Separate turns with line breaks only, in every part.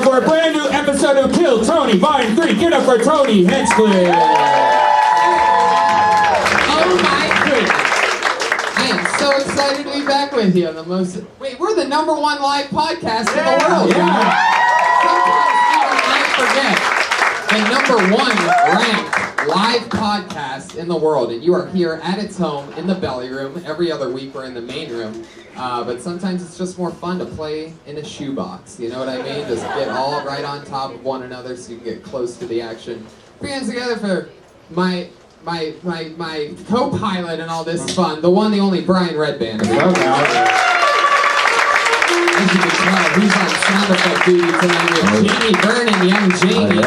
For a brand new episode of Kill Tony Volume 3. Get up for Tony Hensley.
Oh my goodness. I am so excited to be back with you on the most... Wait, we're the #1 live podcast in the world.
Yeah.
Sometimes I forget the #1 ranked live podcast in the world. And you are here at its home in the belly room. Every other week we're in the main room. But sometimes it's just more fun to play in a shoebox, you know what I mean? Just get all right on top of one another so you can get close to the action. Put your hands together for my co-pilot and all this fun, the one, the only Brian Redband. As you can tell, he's on sound effect duty tonight with Jamie Vernon, young Jamie,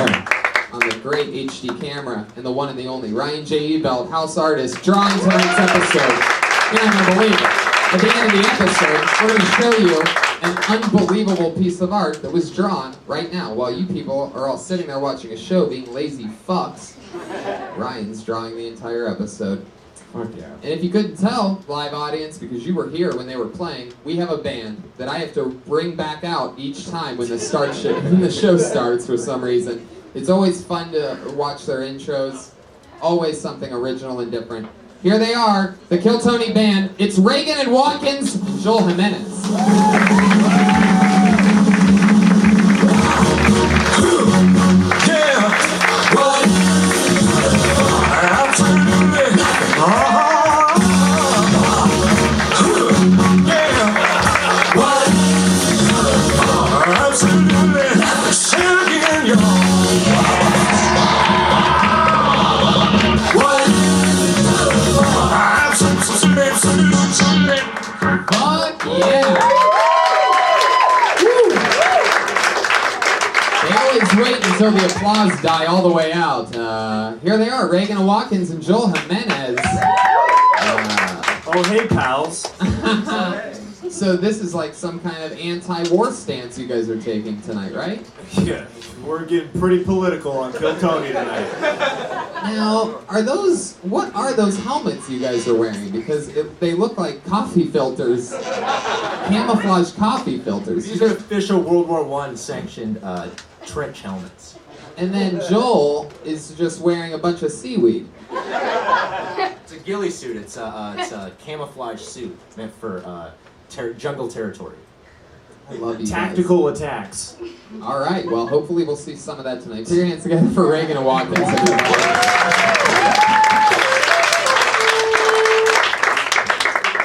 on the great HD camera, and the one and the only Ryan J. Ebelt, house artist, drawing tonight's episode. You're not going to believe it. At the end of the episode, we're going to show you an unbelievable piece of art that was drawn right now while you people are all sitting there watching a show being lazy fucks. Ryan's drawing the entire episode.
Fuck yeah.
And if you couldn't tell, live audience, because you were here when they were playing, we have a band that I have to bring back out each time when the show starts for some reason. It's always fun to watch their intros. Always something original and different. Here they are, the Kill Tony Band. It's Reagan and Watkins, Joel Jimenez. Fuck yeah! Woo. They always wait until the applause die all the way out. Here they are, Reagan and Watkins and Joel Jimenez.
Oh, hey, pals.
So this is like some kind of anti-war stance you guys are taking tonight, right?
Yeah, we're getting pretty political on Kill Tony tonight.
Now, what are those helmets you guys are wearing? Because they look like coffee filters, camouflage coffee filters.
These are official World War I sanctioned trench helmets.
And then Joel is just wearing a bunch of seaweed.
It's a ghillie suit. It's a camouflage suit meant for jungle territory.
I love you
Tactical attacks.
All right, well, hopefully we'll see some of that tonight. Put your hands together for Reagan and Watkins.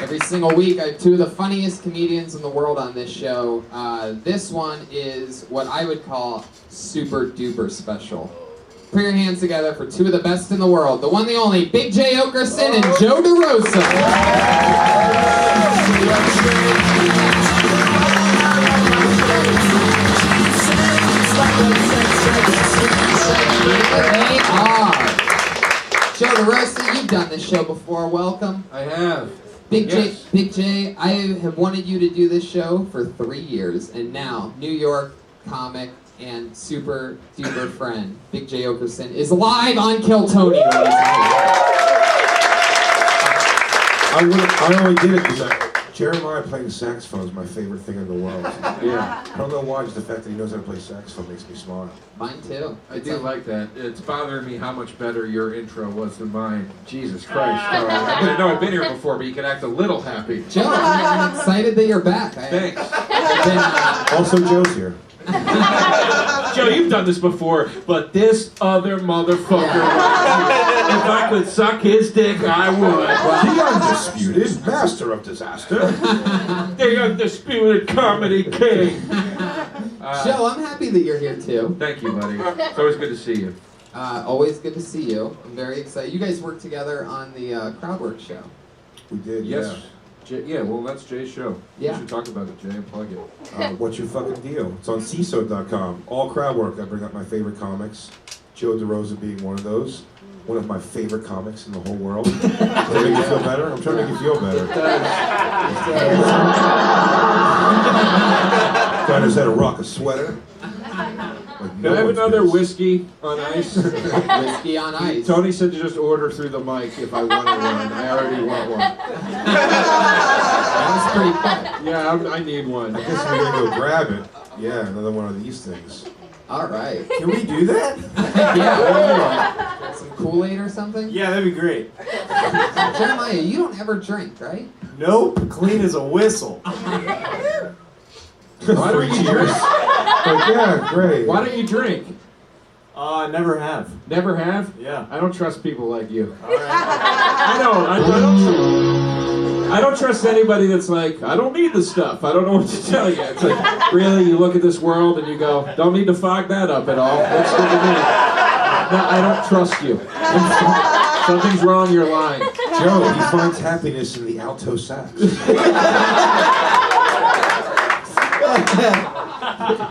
Every single week, I have two of the funniest comedians in the world on this show. This one is what I would call super duper special. Put your hands together for two of the best in the world. The one, the only, Big J. Oakerson and Joe DeRosa. They are. Joe DeRosa, you've done this show before. Welcome.
I have.
Big J, I have wanted you to do this show for 3 years, and now New York comic and super duper friend Big J. Oakerson is live on Kill Tony.
I only did it because Jeremiah playing saxophone is my favorite thing in the world.
Yeah.
I don't know why, just the fact that he knows how to play saxophone makes me smile.
Mine too.
I do like that. It's bothering me how much better your intro was than mine. Jesus Christ. I know I've been here before, but you can act a little happy.
Joe, I'm excited that you're back.
Thanks.
Also, Joe's here.
Joe, you've done this before, but this other motherfucker, if I could suck his dick, I would.
The undisputed master of disaster.
The undisputed comedy king.
Joe, I'm happy that you're here too.
Thank you, buddy. It's always good to see you.
Always good to see you. I'm very excited. You guys worked together on the Crowdwork show.
We did,
Yes. Yeah, well, that's Jay's show.
Yeah.
You should talk about it, Jay, and plug it.
What's your fucking deal? It's on CISO.com. All crowd work. I bring up my favorite comics. Joe DeRosa being one of those. One of my favorite comics in the whole world. Does that make you feel better? I'm trying to make you feel better. Guy knows how to rock a sweater. Like
Can I have another whiskey on ice?
Whiskey on ice.
Tony said to just order through the mic if I wanted one. I already want one.
That was pretty quick.
Yeah, I need one.
I guess we're gonna go grab it. Yeah, another one of these things.
All right.
Can we do that?
Yeah. Some Kool-Aid or something?
Yeah, that'd be great.
Jeremiah, you don't ever drink, right?
Nope, clean as a whistle.
Why don't you
Cheers.
drink?
Like, yeah, great.
Why don't you drink?
Never have.
Never have?
Yeah.
I don't trust people like you.
All right.
I don't trust anybody that's like, I don't need the stuff. I don't know what to tell you. It's like, really, you look at this world and you go, don't need to fog that up at all. That's good to me. No, I don't trust you. Something's wrong, you're lying.
Joe, he finds happiness in the alto sax.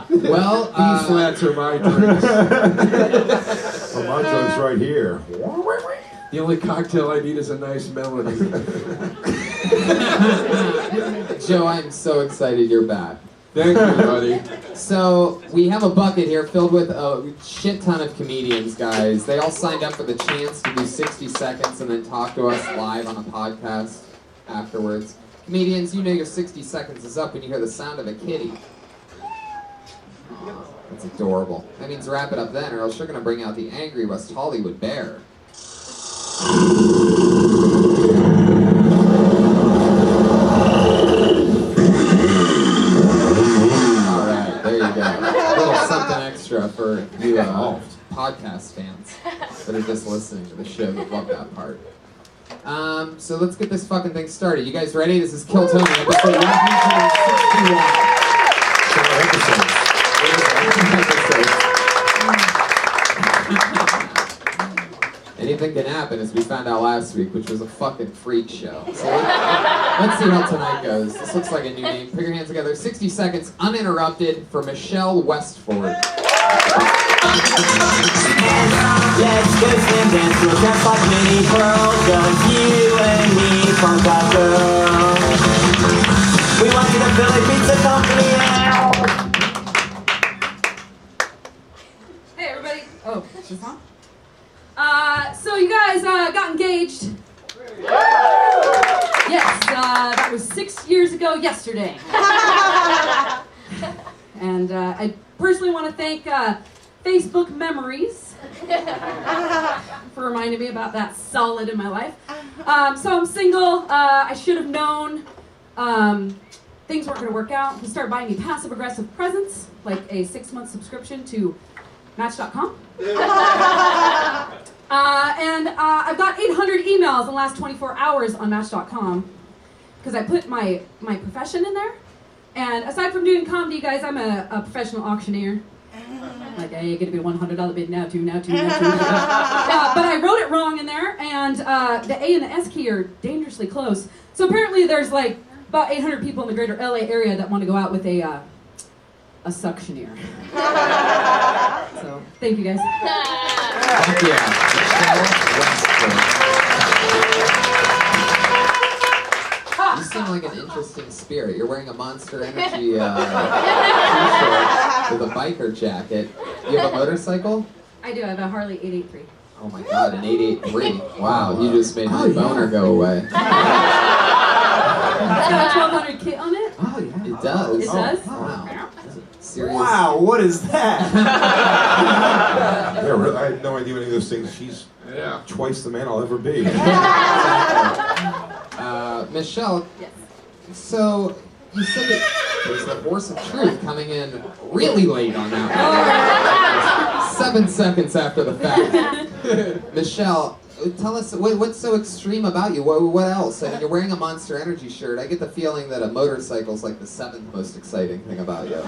Well,
B flats are my drinks.
Oh, my drunk's right here.
The only cocktail I need is a nice melody.
Joe, I'm so excited you're back.
Thank you, buddy.
So, we have a bucket here filled with a shit ton of comedians, guys. They all signed up for the chance to do 60 seconds and then talk to us live on a podcast afterwards. Comedians, you know your 60 seconds is up when you hear the sound of a kitty. Aw, that's adorable. That means wrap it up then, or else you're gonna bring out the angry West Hollywood bear. Alright, there you go. A little something extra for you podcast fans that are just listening to the show that love that part. So let's get this fucking thing started. You guys ready? This is Kill Tony, episode 161. Anything can happen, as we found out last week, which was a fucking freak show. So let's see how tonight goes. This looks like a new name. Put your hands together. 60 seconds uninterrupted for Michelle Westford.
Let's go and dance to a track like mini pearls. Just you and me from girl. We want you to Philly Pizza Company out.
Hey everybody. Oh, is this on? So you guys got engaged. Yes, that was 6 years ago yesterday. And I personally want to thank Facebook Memories for reminding me about that solid in my life. So I'm single. I should have known things weren't going to work out. He started buying me passive-aggressive presents, like a 6-month subscription to Match.com. And I've got 800 emails in the last 24 hours on Match.com because I put my profession in there. And aside from doing comedy, guys, I'm a professional auctioneer. Like, hey, get to be $100 bid, now two. But I wrote it wrong in there, and the A and the S key are dangerously close. So apparently there's like about 800 people in the greater LA area that want to go out with a suctioneer. So, thank you guys.
Thank you. Michelle Westford. You seem like an interesting spirit. You're wearing a Monster Energy t-shirt with a biker jacket. You have a motorcycle?
I do. I have a Harley 883.
Oh my god, an 883. Wow, you just made my boner go away.
It's got a 1200 kit on it.
Oh yeah, it does.
It does?
Wow. Serious.
Wow, what is that?
Yeah, really, I had no idea any of those things. She's twice the man I'll ever be.
Michelle,
Yes.
so you said that there's the Horse of Truth coming in really late on that one. 7 seconds after the fact. Michelle, tell us, what's so extreme about you? What else? I mean, you're wearing a Monster Energy shirt. I get the feeling that a motorcycle's like the 7th most exciting thing about you.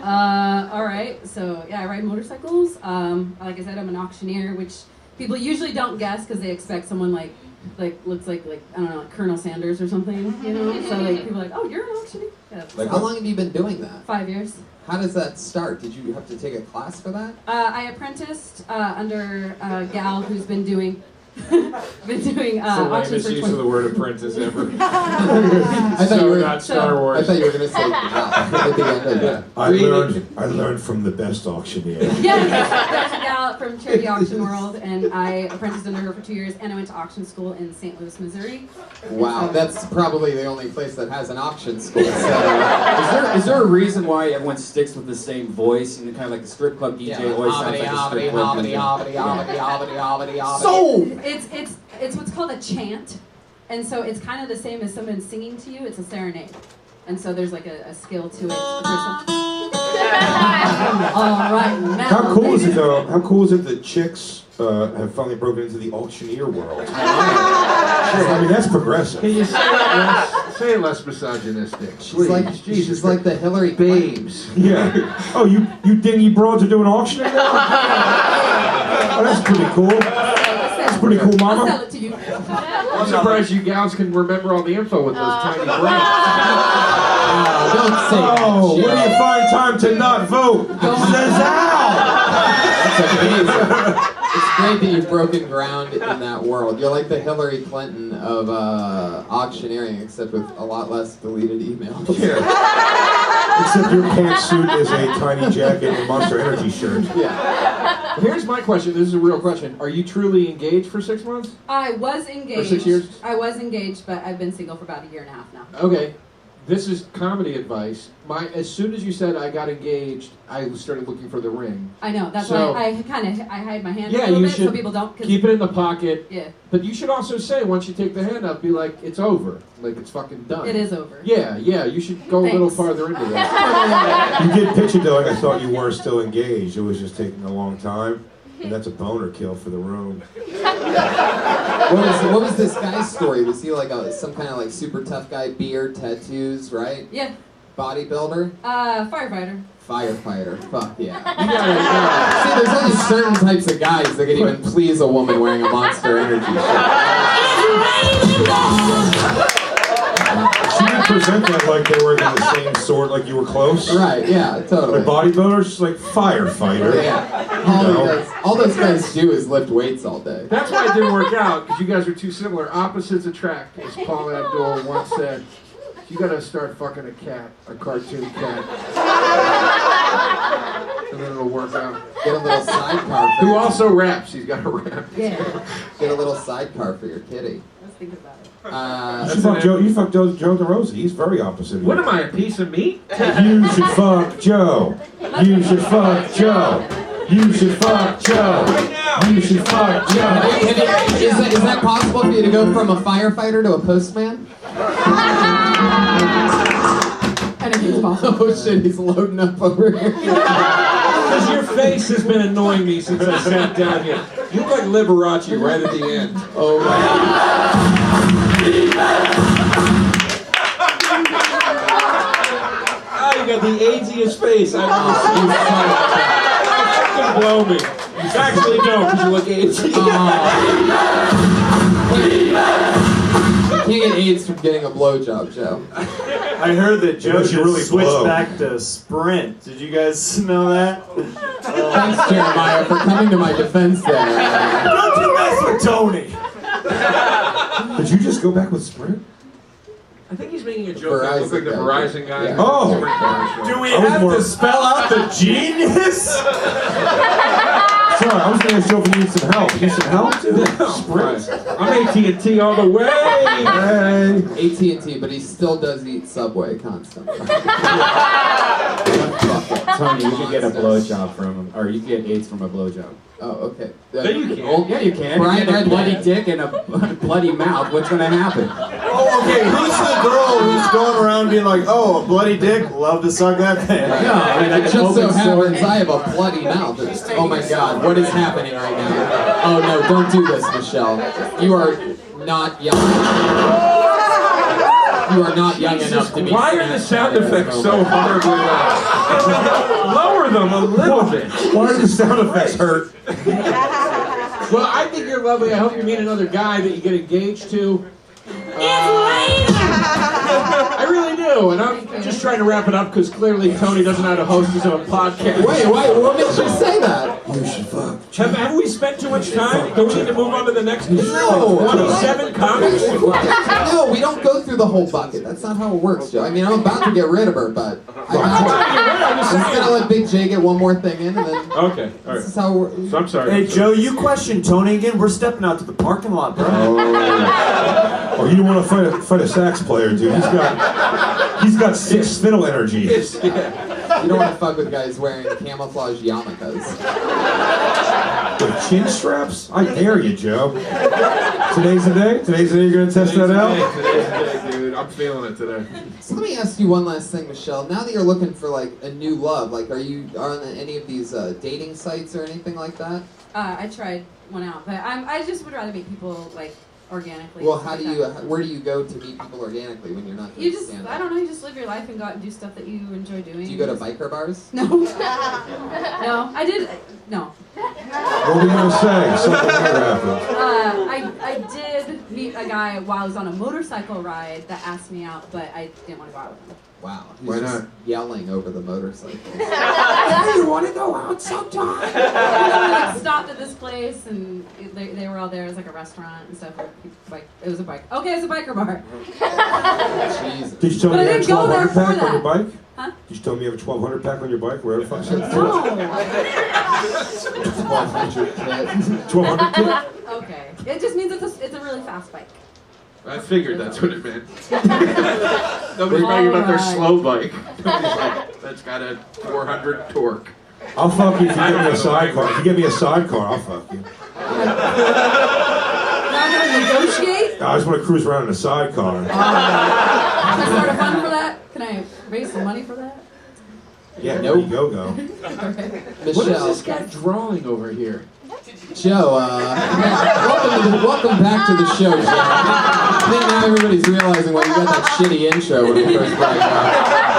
All right. So yeah, I ride motorcycles. Like I said, I'm an auctioneer, which people usually don't guess because they expect someone like looks like I don't know, like Colonel Sanders or something, you know. So like people are like, oh, you're an auctioneer. Yeah.
Like, how long have you been doing that?
5 years.
How does that start? Did you have to take a class for that?
I apprenticed under a gal who's been doing Been doing
It's the
auctions
lamest
for
use of the word apprentice ever.
I thought you were.
Not Star Wars.
I thought you were gonna say at the end of that.
I learned from the best auctioneer.
Yeah, there's a gal from Charity Auction World, and I apprenticed under her for 2 years, and I went to auction school in St. Louis, Missouri.
Wow, that's probably the only place that has an auction school. So,
Is there a reason why everyone sticks with the same voice? You know, kind of like the strip club DJ always sounds like a strip club DJ.
Sold!
It's what's called a chant, and so it's kind of the same as someone singing to you. It's a serenade, and so there's like a skill to it. All right, now.
How cool is it though? How cool is it that chicks have finally broken into the auctioneer world? I mean, that's progressive.
Can you say it less misogynistic? Please.
She's like the Hillary
babes.
Yeah. Oh, you dingy broads are doing auctioning now? Oh, that's pretty cool. That's pretty cool,
I'll
mama.
sell it to you.
I'm surprised you gals can remember all the info with those tiny brains.
Don't say that
Oh,
shit.
where do you find time to not vote?
That's amazing. It's great that you've broken ground in that world. You're like the Hillary Clinton of auctioneering, except with a lot less deleted emails.
Except your pantsuit is a tiny jacket and Monster Energy shirt.
Yeah.
Here's my question. This is a real question. Are you truly engaged for 6 months?
I was engaged.
For 6 years?
I was engaged, but I've been single for about a year and a half now.
Okay. This is comedy advice. As soon as you said I got engaged, I started looking for the ring.
I know. That's
So-
why I hide my hand a
Yeah,
little
you
bit
should
so people don't. 'Cause-
keep it in the pocket.
Yeah,
But you should also say, once you take the hand out, be like, it's over. Like, it's fucking done.
it is over.
Yeah, you should go a little
Thanks.
farther into that.
You did pitch it though like I thought you were still engaged. It was just taking a long time. And that's a boner kill for the room.
What was this guy's story? Was he like some kind of like super tough guy, beard, tattoos, right?
Yeah.
Bodybuilder?
Firefighter.
Firefighter. Fuck yeah.
You gotta,
See, there's only certain types of guys that can even please a woman wearing a Monster Energy shirt.
She didn't present that like they were in the same sort, like you were close.
Right, yeah, totally.
Like bodybuilders, just like firefighter.
Yeah. All those guys do is lift weights all day.
That's why it didn't work out, because you guys are too similar. Opposites attract, as Paul Abdul once said. You gotta start fucking a cat, a cartoon cat. And then it'll work out.
Get a little sidecar.
Who also raps, he's got a rap.
Yeah.
Get a little sidecar for your kitty.
Let's think about it.
You fuck Joe DeRosa. He's very opposite of you.
What am I, a piece of meat?
You should fuck Joe. You should fuck Joe. You should fuck Joe. You should fuck Joe.
Is that possible for you to go from a firefighter to a postman?
Anything's possible.
Oh shit, he's loading up over here.
Because your face has been annoying me since I sat down here. You look like Liberace right at the end.
Oh my.
Oh, you got the AIDSiest face I've ever seen. Fucking blow me. You actually don't, because you look AIDS.
You can't get AIDS from getting a blowjob, Joe.
I heard that Joe
Unless
just
you really
switched
blow.
back to Sprint. Did you guys know that?
Thanks, Jeremiah, for coming to my defense there.
Don't you mess with Tony!
Did you just go back with Sprint?
I think he's making a joke. I look like the Verizon guy.
Yeah.
Oh.
Do we
I was
have
more-
to spell out the genius?
Sorry, I was going to show if you need some help. You need some help too? Sprint.
I'm AT&T all the way.
Hey.
AT&T, but he still does eat Subway constantly.
Tony, you should get a blowjob from him, or you can get AIDS from a blowjob.
Oh, okay.
No, you can't.
Yeah, you can.
Brian
You get a
Redman.
bloody dick and a bloody mouth. What's gonna happen?
Oh, okay, who's the girl who's going around being like, oh, a bloody dick, love to suck that thing?
No, I mean,
It
like
just so
open
happens
sore.
I have a bloody mouth. Oh my god, what is happening right now? Oh no, don't do this, Michelle. You are not young. You are not young enough to be.
Why are the sound effects so horribly loud? Lower them a little bit.
Why do the sound effects hurt?
Well, I think you're lovely. I hope you meet another guy that you get engaged to. I really do, and I'm just trying to wrap it up because clearly Tony doesn't know how to host his own podcast.
Wait, what makes you say that?
You should fuck
Have we spent too much time? Do we need to move on to the next?
No.
27 comics?
No, we don't go through the whole bucket. That's not how it works, Joe. I mean, I'm about to get rid of her, but I'm just gonna let Big J get one more thing in, and then.
Okay, all
This is
right.
how we're.
So I'm sorry.
Hey, Joe, you questioned Tony again. We're stepping out to the parking lot, bro.
Oh, you don't want to fight a sax player, dude. He's got 6 fiddle energy.
You don't want to fuck with guys wearing camouflage yarmulkes.
With chin straps? I dare you, Joe. Today's the day? Today's the day you're going to test that out?
Today's the day, dude. I'm feeling it today.
So let me ask you one last thing, Michelle. Now that you're looking for like a new love, like are you on any of these dating sites or anything like that?
I tried one out, but I just would rather meet people like organically.
Well, how do you? Where do you go to meet people organically when you're not doing
You just,
stand-up?
I don't know, you just live your life and go out and do stuff that you enjoy doing.
Do you go to biker bars?
No. No, I did, no.
What were you going to say? Something weird happened.
I did meet a guy while I was on a motorcycle ride that asked me out, but I didn't want to go out with him.
Wow. He's
Why
just
not?
yelling over the motorcycle.
You want to go out sometime? We like, stopped at this place and they were all there. It was like a restaurant and stuff. Like it was a bike. Okay, it was a biker bar.
Jesus.
Did you tell me
But
you
I
had a
didn't go there
1200
for
pack on your
that.
bike?
Huh?
Did you tell me you have a 1200 pack on your bike? Where the fuck is it?
No.
1200 kid.
1200 kid?
Okay. It just means it's a really fast bike.
I figured that's what it meant. Nobody's talking about their slow bike. Nobody's like, that's got a 400 torque.
I'll fuck you if you give me a sidecar. If you give me a sidecar, I'll fuck you.
Not gonna negotiate?
I just want to cruise around in a sidecar.
Can I start a fund for that? Can I raise some money for that?
Yeah, there you go.
What is
Michelle.
this guy drawing over here?
Joe, welcome back to the show, Joe. I think now everybody's realizing why you got that shitty intro when we first brought you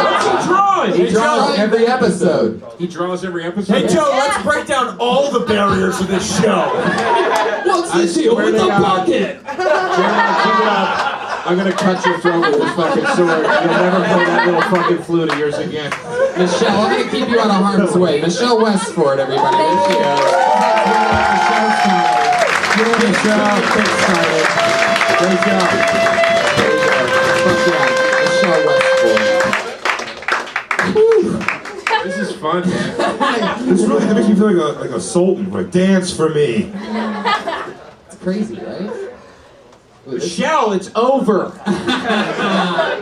What's he drawing?
on. He draws every episode.
He draws every episode?
Hey, Joe, let's break down all the barriers of this show.
What's the deal with the bucket?
Jeremiah, keep it up. I'm gonna cut your throat with this fucking sword. You'll never play that little fucking flute of yours again.
Michelle, I'm gonna keep you out of harm's way. Michelle Westford, everybody. There she is. Michelle, kick-started.
Great job.
There you go. Fuck yeah. Michelle Westford.
This is fun, man.
This really that makes me feel like a sultan. Like, dance for me.
It's crazy, right? Ooh, this-
Michelle, it's over.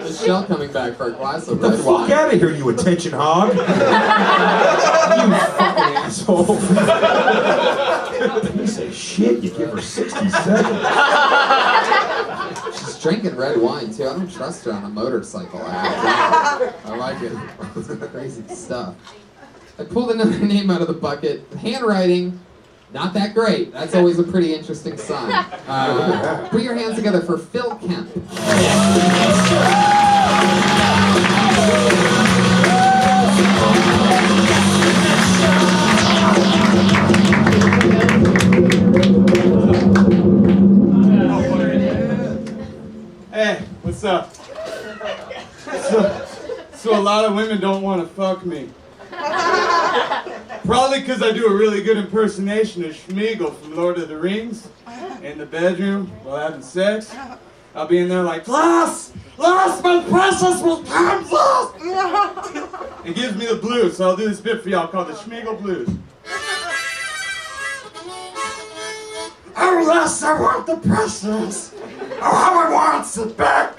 Michelle coming back for a glass of
Get the
red
fuck
wine.
out of here, you attention hog. You fucking asshole. You say shit, you give her 60 seconds.
She's drinking red wine too. I don't trust her on a motorcycle. I like it. It's crazy stuff. I pulled another name out of the bucket. Handwriting, not that great. That's always a pretty interesting sign. Put your hands together for Phil Kemp.
Hey, what's up? So a lot of women don't want to fuck me. Probably because I do a really good impersonation of Schmeagol from Lord of the Rings. In the bedroom while having sex. I'll be in there like, Lass, my precious will come, Lass! It gives me the blues, so I'll do this bit for y'all called the Schmeagol Blues. Oh, Lass, I want the precious. Oh, how I want to sit back.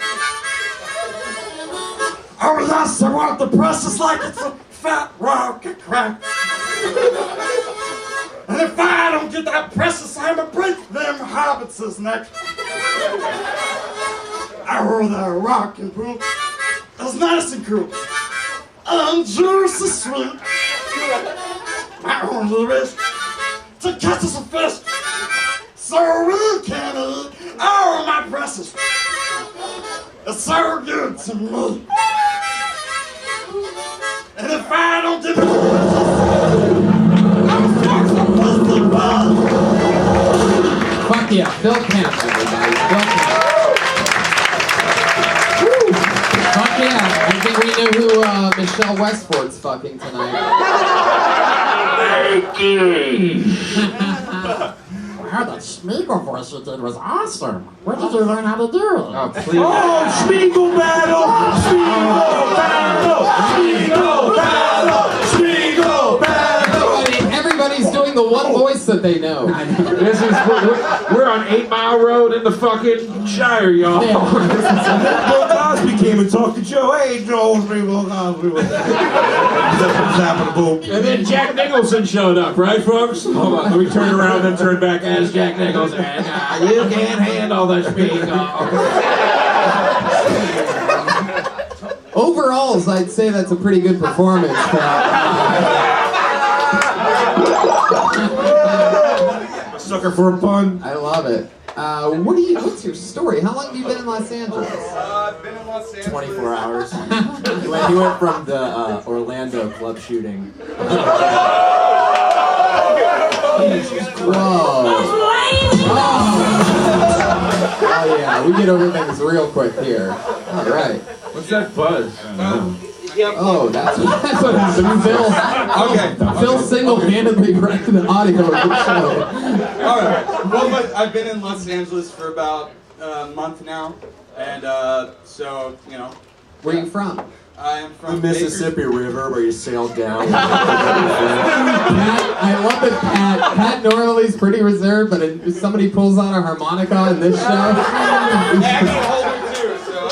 Oh, Lass, I want the precious like it's a fat rock and crack. And if I don't get that precious, I'ma break them hobbits' neck. Oh, that rockin' pool is nice and cool. And juicy sweet. I want the wrist to catch us a fish so we can eat. Oh, my precious. It's so good to me. And if I don't get the
Fuck yeah, Phil Kemp, everybody. Phil Kemp. Woo. Fuck yeah. I think we know who Michelle Westford's fucking tonight.
Mikey!
Wow, that Smeagol voice you did was awesome. Where did you learn how to do it?
Oh, please.
Oh, Spiegel battle! Spiegel battle! Spiegel battle! Spiegel battle!
Everybody's doing the one voice that they know.
This is we're on 8 Mile Road in the fucking Shire, y'all.
Bill Cosby came and talked to Joe. Hey, Joe, it's me, Bill Cosby. Zapping boom.
And then Jack Nicholson showed up, right, folks? Hold on, let me turn around and turn back as Jack Nicholson. You can't handle the Spiegel.
Overalls, I'd say that's a pretty good performance.
Sucker for a pun.
I love it. What's your story? How long have you been in Los Angeles?
I've been in Los Angeles.
24 hours. He went from the Orlando club shooting.
Whoa. Oh yeah, we get over things real quick here. All right.
What's that buzz?
Oh, that's what happened. Phil single-handedly wrecked the audio of the show.
Alright, well, but I've been in Los Angeles for about a month now, and so, you know.
Where are you from?
I am from
The Mississippi River, where you sailed down.
Pat, I love that Pat normally is pretty reserved, but if somebody pulls on a harmonica in this show.
I can hold it too, so.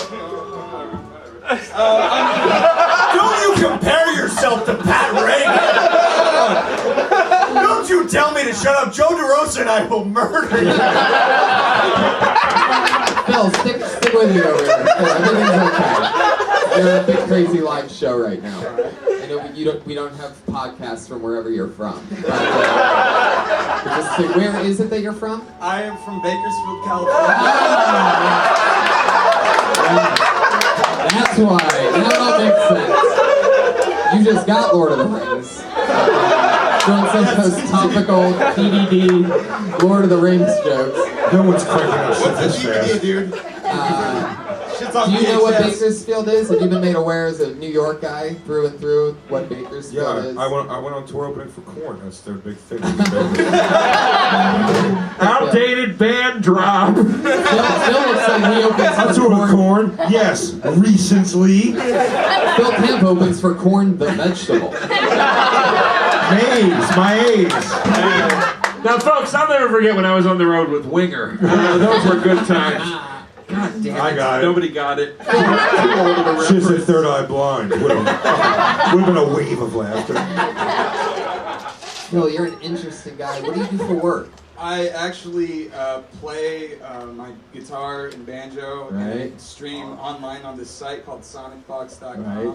Don't you compare yourself to Pat Reagan! Don't you tell me to shut up. Joe DeRosa and I will murder you.
Phil, stick with me over here. Everything's okay. You're a big crazy live show right now. I know we don't have podcasts from wherever you're from. But, just say, where is it that you're from?
I am from Bakersfield, California.
That's why. Now that makes sense. You just got Lord of the Rings. Doing some of those topical PDD Lord of the Rings jokes.
No one's cracking up shit
What's
this
a DVD,
fast.
dude?
Do you know what Bakersfield is? Have you been made aware as a New York guy through and through what Bakersfield is?
I went on tour opening for Korn. That's their big thing.
Outdated band drop.
Phil looks like he opens
On
for
tour with Korn. Yes, recently.
Phil Kemp opens for Korn the Vegetable.
Maze, my age.
Now, folks, I'll never forget when I was on the road with Winger. Those were good times. God damn it.
I got it.
Nobody got it.
Should've said Third Eye Blind. Would've been a wave of laughter.
Phil, you're an interesting guy. What do you do for work?
I actually play my guitar and banjo and stream online on this site called sonicbox.com.
Right.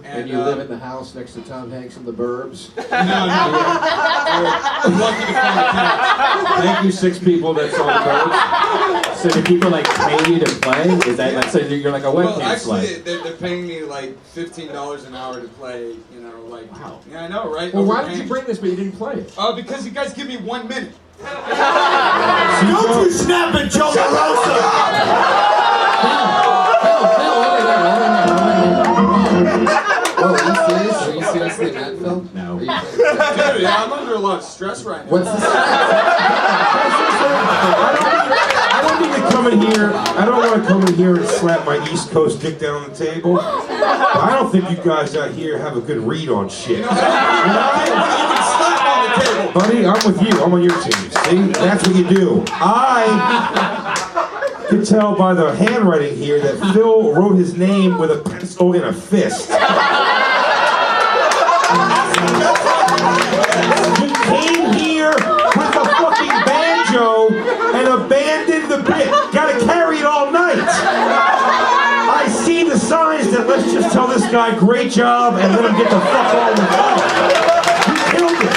And you live in the house next to Tom Hanks and the Burbs.
No. I'm lucky to find a cat.
Thank you, 6 people that saw the Burbs.
So do people like pay you to play? Is that like so you're like a
Well,
webcam
actually,
slave?
they're paying me like $15 an hour to play. You know, like.
Wow.
Yeah, I know, right?
Well, why did
Overpaying.
you bring this but you didn't play it?
Because you guys give me 1 minute. Don't you snap at Joe DeRosa!
Phil, over there. Oh, are you seriously mad, Phil?
No.
Are you
Dude, yeah, I'm under a lot of stress right now.
What's the stress?
I don't need to come in here. I don't want to come in here and slap my East Coast dick down on the table. I don't think you guys out here have a good read on shit.
You can slap on the table.
Buddy, I'm with you. I'm on your team. See? That's what you do. I can tell by the handwriting here that Phil wrote his name with a pencil in a fist. You came here with a fucking banjo and abandoned the bit. Gotta carry it all night. I see the signs that let's just tell this guy great job and let him get the fuck on with life. You killed it.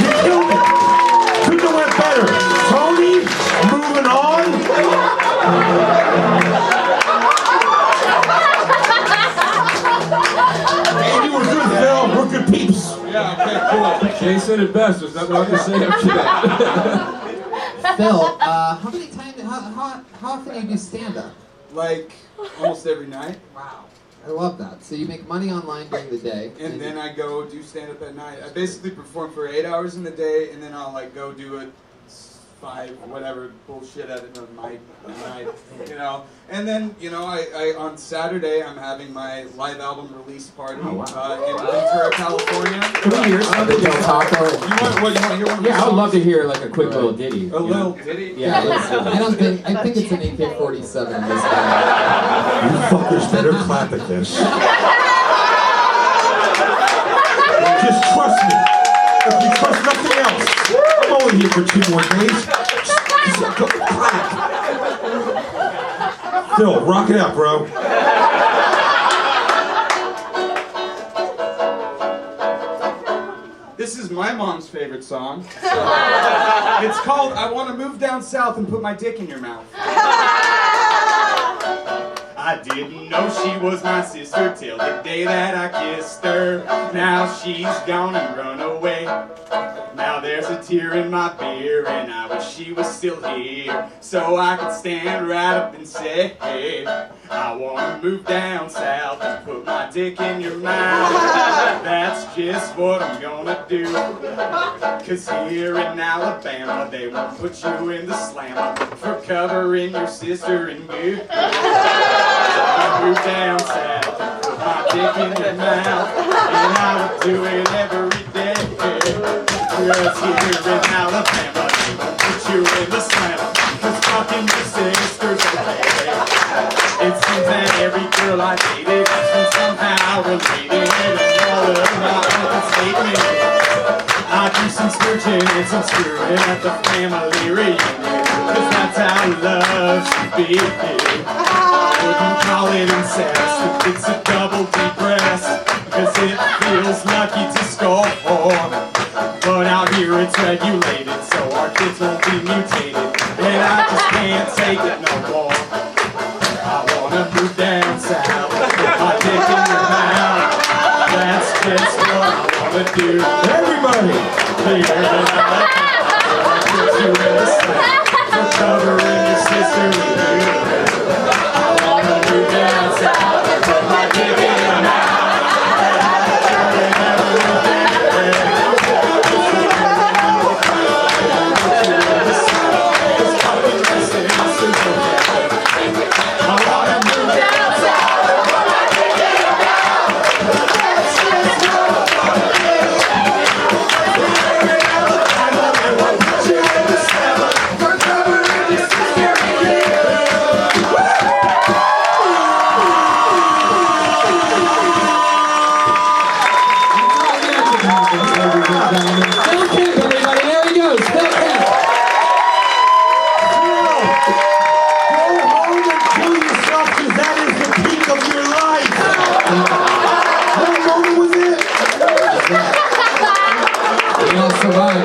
You killed it. Couldn't have went better. Tony, moving on. And you were good, Phil. We're good peeps.
Yeah, okay, cool.
Jay said it best. There's nothing else to say after that.
Phil, how many times? How often do you do stand-up?
Like, almost every night.
Wow. I love that. So you make money online during the day.
And then I go do stand-up at night. I basically perform for 8 hours in the day, and then I'll like go do it 5, whatever bullshit at night, you know. And then, you know, I on Saturday I'm having my live album release party in Ventura, California.
Can we hear something?
Del Taco.
You want to hear one?
Yeah, I would love to hear like a quick little ditty.
A little ditty?
Yeah.
I think it's an AK-47 in this guy.
You fuckers better clap at this. Just trust me. If you trust nothing else, I'm only here for 2 more days. Just clap. Phil, rock it out, bro.
This is my mom's favorite song. So, it's called I Want to Move Down South and Put My Dick in Your Mouth. I didn't know she was my sister till the day that I kissed her. Now she's gone and run away. Now there's a tear in my beer and I wish she was still here, so I could stand right up and say, hey, I wanna move down south and put my dick in your mouth. That's just what I'm gonna do. Cause here in Alabama they won't put you in the slammer for covering your sister in goo. Move down south and put my dick in your mouth, and I would do it every day. Cause here in Alabama they won't put you in the slammer, cause fucking your sister's okay. It seems that every girl I dated has been somehow related, and all of my fucking statements. I do some splurging and some screwing at the family reunion, cause that's how love should be. I wouldn't call it incest if it's a double depress, cause it feels lucky to score. But out here it's regulated, so our kids won't be mutated, and I just can't take it no more. I wanna move down south, put my dick in your mouth. That's just what I wanna do. Everybody! Here in Alabama, I'll put you in the slam for covering your sister with you. I wanna move down south and put my dick in your mouth.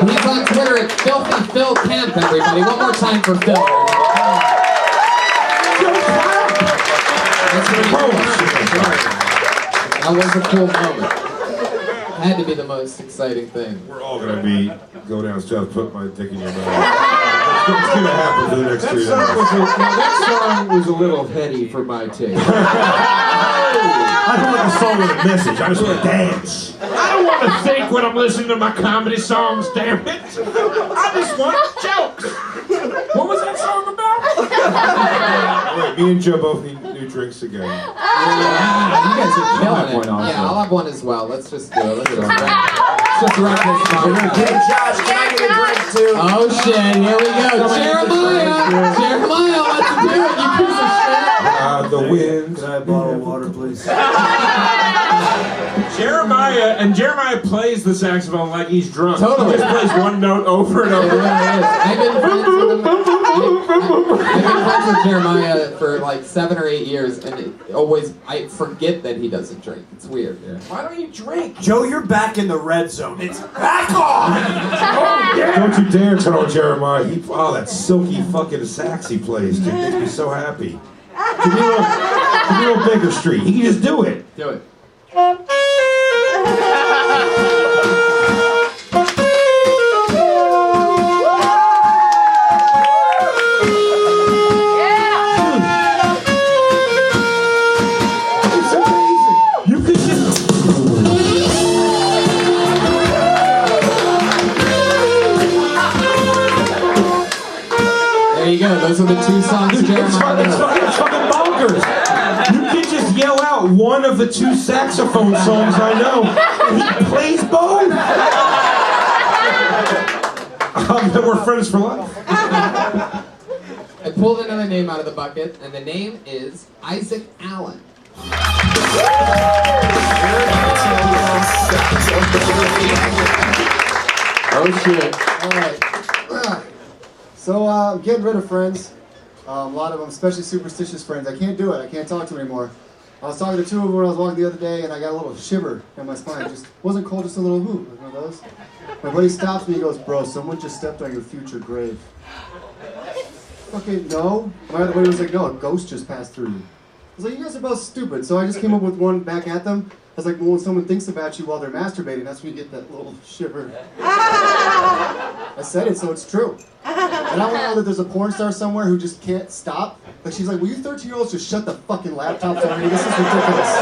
He's on Twitter at Filthy Phil Kemp, everybody. One more time for Phil. That was a cool moment. Had to be the most exciting thing.
We're all gonna go down south, put my dick in your mouth. It's gonna happen for the next 3 days.
That song was a little heady for my taste.
I don't like a song with a message. I just want to dance.
I don't want to think when I'm listening to my comedy songs, damn it. I just want jokes. What was that song about?
Wait, me and Joe both need new drinks again.
Yeah, you guys are killing it. Yeah, I'll have one as well. Let's just do it. Let's just wrap this song up.
Josh, can I get a drink too?
Oh shit, here we go. Jeremiah! Jeremiah, let's do it, you piece of shit!
The wind.
Can I have a bottle of water, please?
Jeremiah plays the saxophone like he's drunk.
Totally.
He just plays one note over and over.
I've been friends with Jeremiah for like 7 or 8 years, and I forget that he doesn't drink. It's weird.
Yeah. Why don't you drink?
Joe, you're back in the red zone. It's back on!
Don't you dare turn on Jeremiah. That silky fucking sax he plays. It makes me so happy. Give me a little Baker Street. He can just do it.
Do it. the two songs Jeremiah
It's
knows.
fucking bonkers. You can just yell out one of the two saxophone songs I know. He plays both. Then we're friends for life.
I pulled another name out of the bucket, and the name is Isaac Allen.
Oh shit.
Alright. So, I'm getting rid of friends. A lot of them, especially superstitious friends. I can't do it. I can't talk to them anymore. I was talking to two of them when I was walking the other day, and I got a little shiver in my spine. Just wasn't cold, just a little whoo. Like one of those. My buddy stops me. He goes, "Bro, someone just stepped on your future grave." Fucking no. My other buddy was like, "No, a ghost just passed through you." I was like, "You guys are both stupid." So I just came up with one back at them. I was like, "Well, when someone thinks about you while they're masturbating, that's when you get that little shiver." I said it, so it's true. And I want to know that there's a porn star somewhere who just can't stop. Like, she's like, "Will you 13-year-olds just shut the fucking laptops on me? This is ridiculous."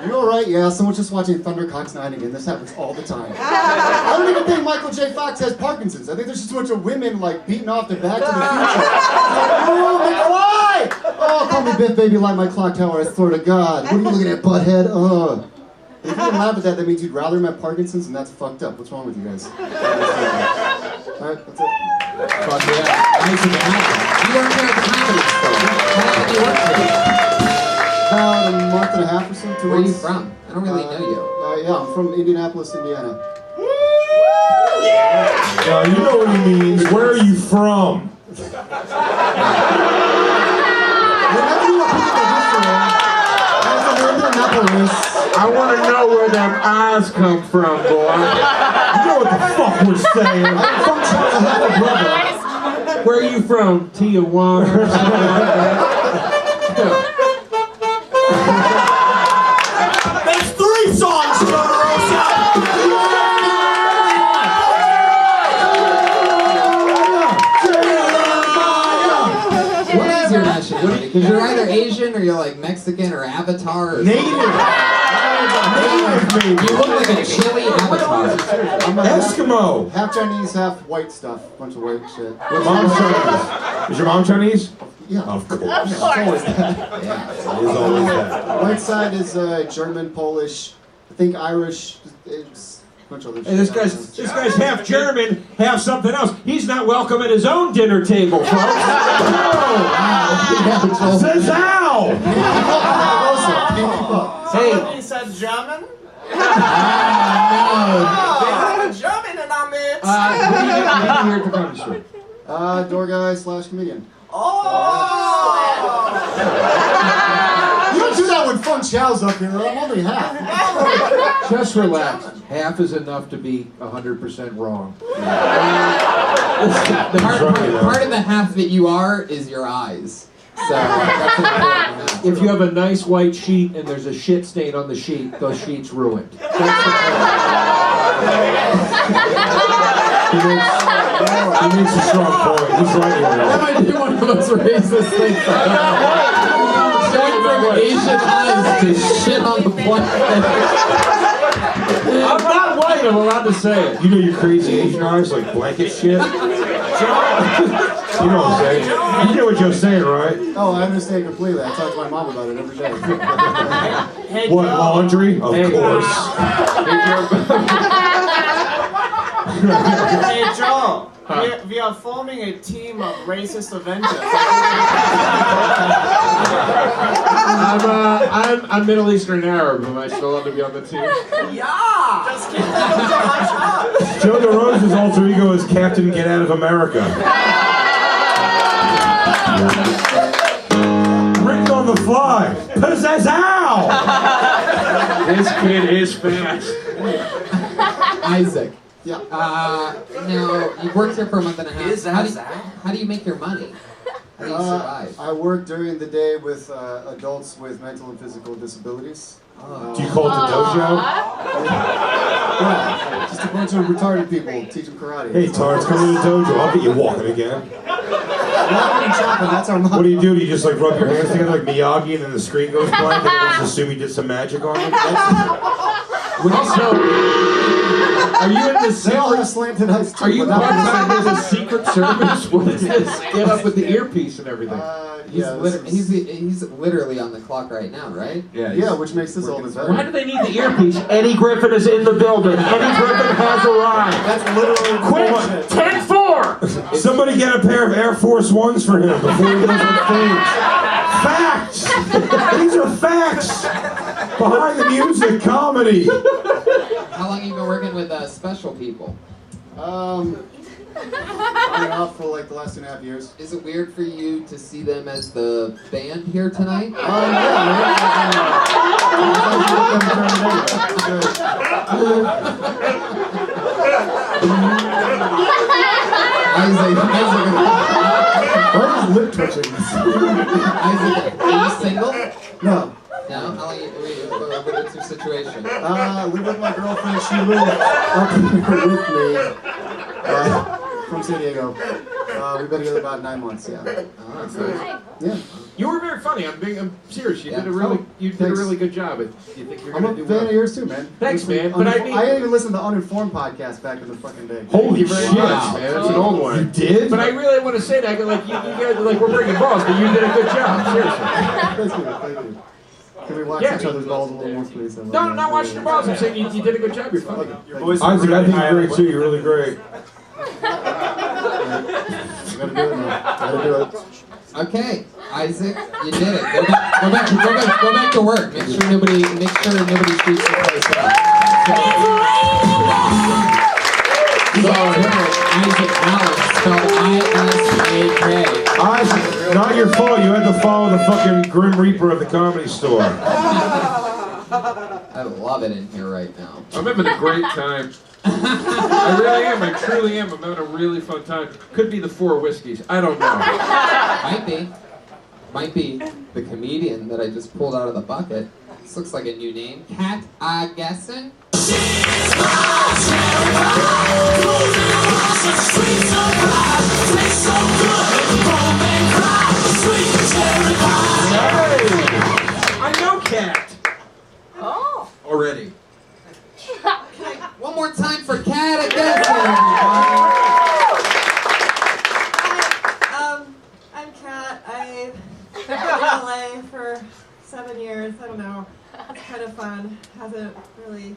You alright? Yeah, someone's just watching Thundercocks 9 again. This happens all the time. I don't even think Michael J. Fox has Parkinson's. I think there's just a bunch of women, like, beating off to Back to the Future. Oh, McFly! Oh, call me Biff, baby, light my clock tower, I swear to God. What are you looking at, butthead? If you can laugh at that, that means you'd rather him have Parkinson's, and that's fucked up. What's wrong with you guys? Alright, that's it.
Fuck yeah. Isaac Allen. You worked here at the comedy store. How long have you worked here?
About a month and a half or so.
Where are you from? I don't really know you.
Yeah, I'm from Indianapolis, Indiana.
Yeah, you know what he means. Where are you from?
I want to know where them eyes come from, boy.
You know what the fuck we're saying.
I'm from Charles, I have a brother.
Where are you from? Tijuana or something like that?
That's 3 songs, DeRosa!
What is your nationality? Because you're either Asian or you're like Mexican or Avatar or
Native.
You look like a chili Avatar.
I'm
Eskimo.
half Chinese, half white stuff. Bunch of white shit.
Mom's Chinese. Is your mom Chinese?
Yeah.
Of course.
It's always that.
Yeah.
It is always that.
White side is German, Polish, I think Irish. It's a bunch of other
Hey, this
shit.
guy's half German, half something else. He's not welcome at his own dinner table, folks.
Says how?
Hey,
He said German?
No.
German in our midst!
what do you here at the comedy store?
Door guy / comedian. You don't do that when Fun Chow's up here. I'm only half.
Just relax. Half is enough to be 100% wrong.
Part of the half that you are is your eyes. So that's an important half.
If you have a nice white sheet and there's a shit stain on the sheet, those sheets ruined.
He makes a strong point. He's right
That
here.
might be one of those racist things. Going from Asian eyes to shit on the planet.
I'm not white, I'm allowed to say it.
You know your crazy Asian eyes like blanket shit? You know what I'm saying? You know what you're saying, right?
Oh, I understand completely. I talk to my mom about it every day.
What, laundry? Of course.
Hey Joe, we are forming a team of racist Avengers.
I'm Middle Eastern Arab. Am I still allowed to be on the team?
Yeah! Just keep that on top.
Joe DeRosa's alter ego is Captain Get Out of America. Written on the fly. Pizzazow!
This kid is fast.
Isaac.
Yeah.
Now, you've worked here for a month and a half. How do you make your money? How do you survive?
I work during the day with adults with mental and physical disabilities.
Do you call it the dojo?
Yeah, just a bunch of retarded people teach them karate.
Hey, Tards, come to the dojo. I'll get you walking again.
Walking and chopping, that's our motto.
What do? You just like rub your hands together like Miyagi and then the screen goes blank and then just assume you did some magic on them?
Are you in the
They all have
secret?
slanted eyes too.
Are you
but not
classified
the
as a secret service? What is this? Get up with the earpiece and everything.
He's literally on the clock right now, right?
Yeah, which makes this all the better.
Why do they need the earpiece? Eddie Griffin is in the building. Eddie Griffin has arrived.
That's literally
Quick,
bullshit.
10-4.
Somebody get a pair of Air Force Ones for him before he goes on stage. Facts! These are facts! Behind the music, comedy!
How long have you been working with special people?
On and off for like the last 2.5 years.
Is it weird for you to see them as the band here tonight?
Why is lip twitching?
Isaac, are you single?
No.
No? How long what's your situation?
I live with my girlfriend. She lived up here with me from San Diego. We've been together about 9 months. Yeah.
That's nice.
Yeah.
You were very funny. I'm serious. You did a really good job. You think you're
I'm
gonna
a
do
fan
well.
of yours too, man.
Thanks, man. But I mean,
I didn't even listen to the Uninformed podcast back in the fucking day.
Holy
very
shit!
much, man. That's an old one.
You did?
But I really want to say that, like you guys, like we're breaking balls, but you did a good job. Seriously.
Thank you. Can we watch each other's balls a little more, please?
No, I'm not watching your balls. I'm saying you did a good job. You're funny.
Your voice Isaac, I think you're great too. You're really great.
Gotta do it now. Gotta do it.
Okay, Isaac, you did it. Go back to work. Make sure nobody shoots the place up. Isaac Alex, spelled I-S-A-K.
Isaac, not your fault. You had to follow the fucking Grim Reaper of the Comedy Store.
I love it in here right now.
I'm having a great time. I really am. I truly am. I'm having a really fun time. Could be the 4 whiskeys. I don't know.
Might be the comedian that I just pulled out of the bucket. This looks like a new name. Kat Oakerson.
I know Kat.
Oh.
Already.
One more time for Kat Oakerson.
I'm Kat. I've been in LA for 7 years. I don't know. It's kind of fun. Hasn't really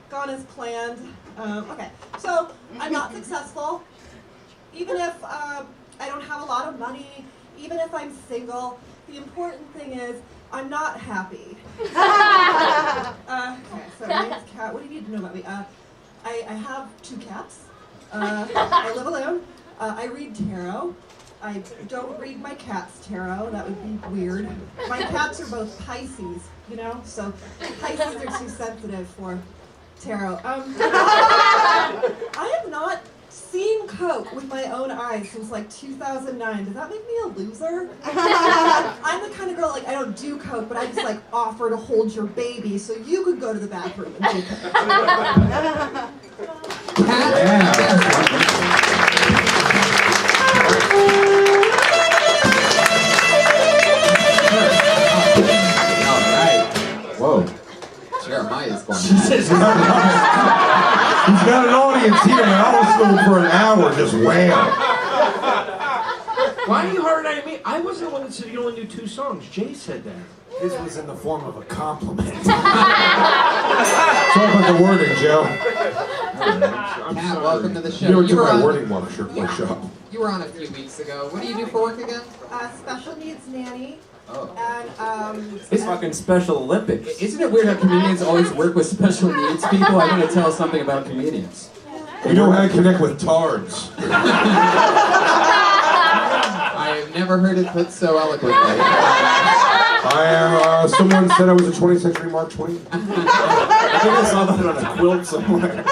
gone as planned. Okay, so I'm not successful. Even if I don't have a lot of money, even if I'm single, the important thing is I'm not happy. Okay, so my name's Kat. What do you need to know about me? I have 2 cats. I live alone. I read tarot. I don't read my cat's tarot. That would be weird. My cats are both Pisces, you know? So Pisces are too sensitive for tarot. I have not seen Coke with my own eyes since like 2009. Does that make me a loser? I'm the kind of girl, like, I don't do Coke, but I just like offer to hold your baby so you could go to the bathroom and do Coke.
Whoa.
Jeremiah's going.
He's got an audience here, and I was going for an hour just wham.
Why are you hard at me? I wasn't the one that said you only knew 2 songs. Jay said that.
This was in the form of a compliment.
Talk about the wording, Joe.
Kat, welcome to the show.
You know, took my wording workshop.
You were on a few weeks ago. What do you do for work again?
Special needs nanny.
Oh.
And
It's fucking Special Olympics. Isn't it weird how comedians always work with special needs people? I'm going to tell something about comedians.
We know how to connect with tards.
I have never heard it put so eloquently.
I am, someone said I was a 20th century Mark Twain.
I think I saw that on a quilt somewhere.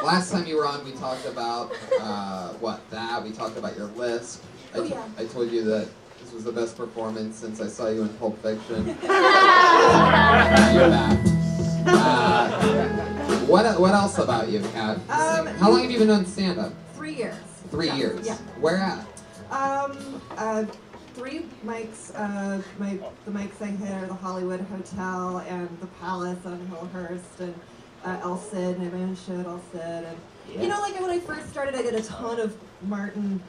Last time you were on, we talked about, we talked about your lisp. I told you that this was the best performance since I saw you in Pulp Fiction. You're back. What else about you, Kat? How long have you been doing stand-up?
3 years.
3 years.
Yeah.
Where at?
Three mics. The mics I hit are the Hollywood Hotel and the Palace on Hillhurst and El Cid, and I ran a show at El Cid. And you know, like when I first started, I did a ton of Martin.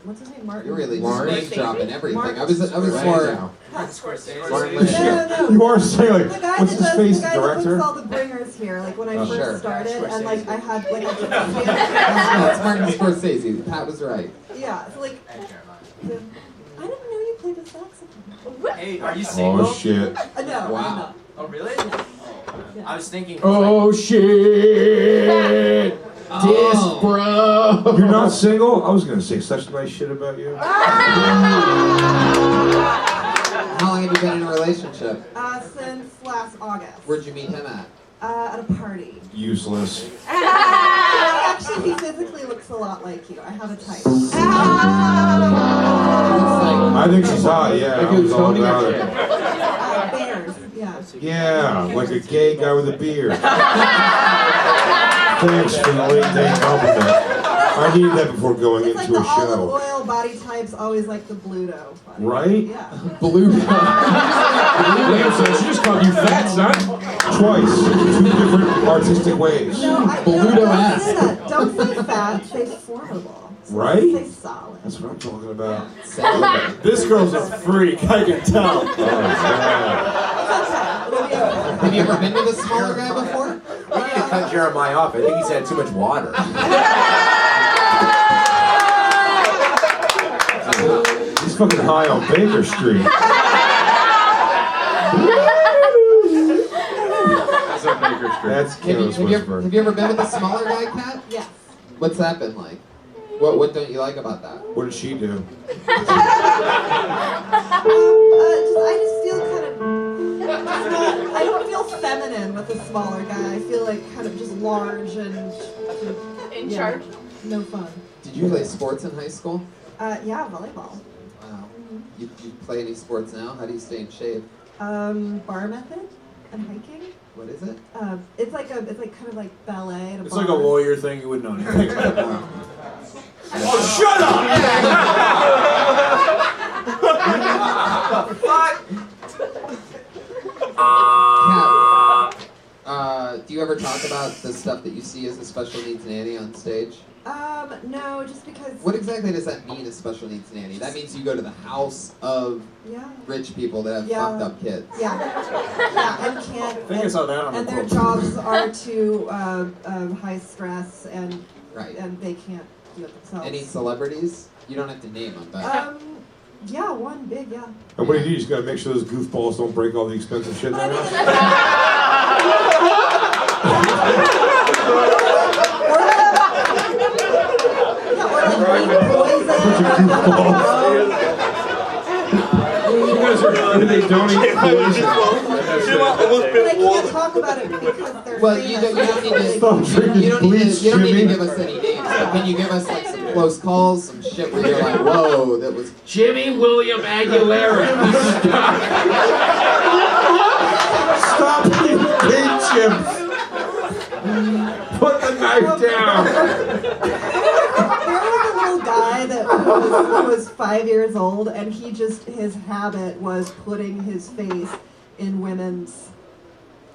What's his name? Martin.
You're really
Martin
name dropping everything.
Martin.
I was more.
No.
You are saying like,
The guy
what's
that
his face,
does, the guy that
director?
books all the bringers here, like when I first
Sure.
started, and like I had like a
That's Martin Scorsese. Pat was right.
yeah, so like I didn't know you played the saxophone.
Hey, are you single?
Oh shit.
No,
Wow.
I'm not.
Oh, really?
Yeah.
I was thinking.
Oh shit!
Oh.
Bro.
You're not single? I was gonna say such nice shit about you.
How long have you been in a relationship?
Since last August.
Where'd you meet him at?
At a party.
Useless.
Actually, he physically looks a lot like you. I have a type.
I think she's hot, yeah. I was all about it.
Bears, yeah.
Yeah, like a gay guy with a beard. Thanks for the late day compliment. I needed that before going
It's like
into
the
a
olive
show.
oil body types, always like the Bluto.
Right?
Yeah.
Blue.
Damn, son, she just called you fat, son.
Twice. Two different artistic ways.
No, don't say that. Don't say fat, say formidable.
Right?
Say solid.
That's what I'm talking about.
This girl's a freak, I can tell.
Oh, man.
Have you ever been with a smaller guy before?
We need to cut Jeremiah off. I think he's had too much water.
He's fucking high on Baker Street.
That's on Baker Street.
That's Careless Whisper.
Have you ever been with a smaller guy, Kat?
Yes.
What's that been like? What don't you like about that?
What did she do?
I just feel kind of. I don't feel feminine with a smaller guy. I feel like kind of just large and.
In charge.
No fun.
Did you play sports in high school?
Yeah, volleyball.
Wow. You play any sports now? How do you stay in shape?
Bar method and hiking.
What is it?
It's like kind of like ballet. At a
It's
bar.
like a lawyer thing, you wouldn't know anything about.
Oh, shut up!
Kat, do you ever talk about the stuff that you see as a special needs nanny on stage?
No, just because.
What exactly does that mean, a special needs nanny? That means you go to the house of rich people that have fucked up kids.
Yeah, and can't.
I think I saw that on
And
the
their
post.
jobs are too high stress, and
Right.
and they can't do it themselves.
Any celebrities? You don't have to name them, but
Yeah, one big, yeah.
And what do? You just gotta make sure those goofballs don't break all the expensive shit in their house?
You guys are, they don't eat poison.
But I can't talk about it because they're
well, you don't need to.
Stop drinking
You don't need
bleach,
to. You don't need to
Jimmy.
give us any names. But can you give us like some close calls, some shit where you're like, whoa, that was
Jimmy William Aguilera.
Stop eating paint chips!
Put the knife down.
There was a little guy that was 5 years old, and his habit was putting his face in women's,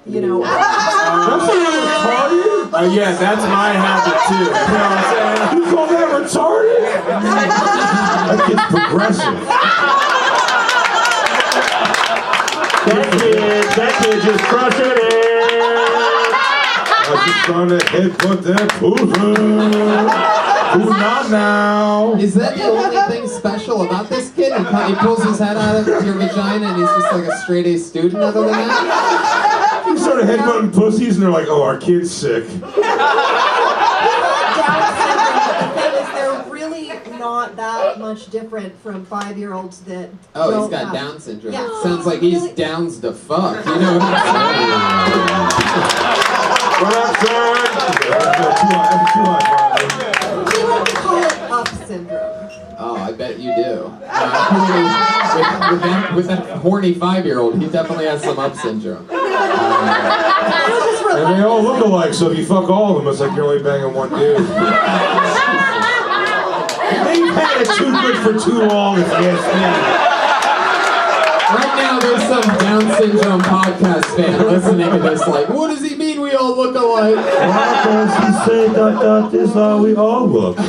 That's not retarded!
Yeah, that's my habit too. You know what I'm saying?
You call that retarded? That kid's progressive.
That kid just crushing it.
I was just trying to headbutt that pussy. Who's not now?
Is that the only thing special about this kid? He pulls his head out of your vagina and he's just like a straight A student other than that?
You started headbutting pussies and they're like, oh, our kid's sick.
They're really not that much different from 5-year-olds that.
Oh,
don't
he's got
have-
Down syndrome.
Yeah.
Sounds like he's
Really-
downs the fuck. You know what I'm saying?
What up, son?
We like to call it up syndrome.
Oh, I bet you do. With that horny 5-year-old, he definitely has some up syndrome.
And they all look alike, so if you fuck all of them, it's like you're only banging one dude. They've had a too good for too long, if you ask me.
Right now, there's some Down syndrome podcast fan listening to this, like, what does he mean we all look alike?
Why does he say that is how we all look? And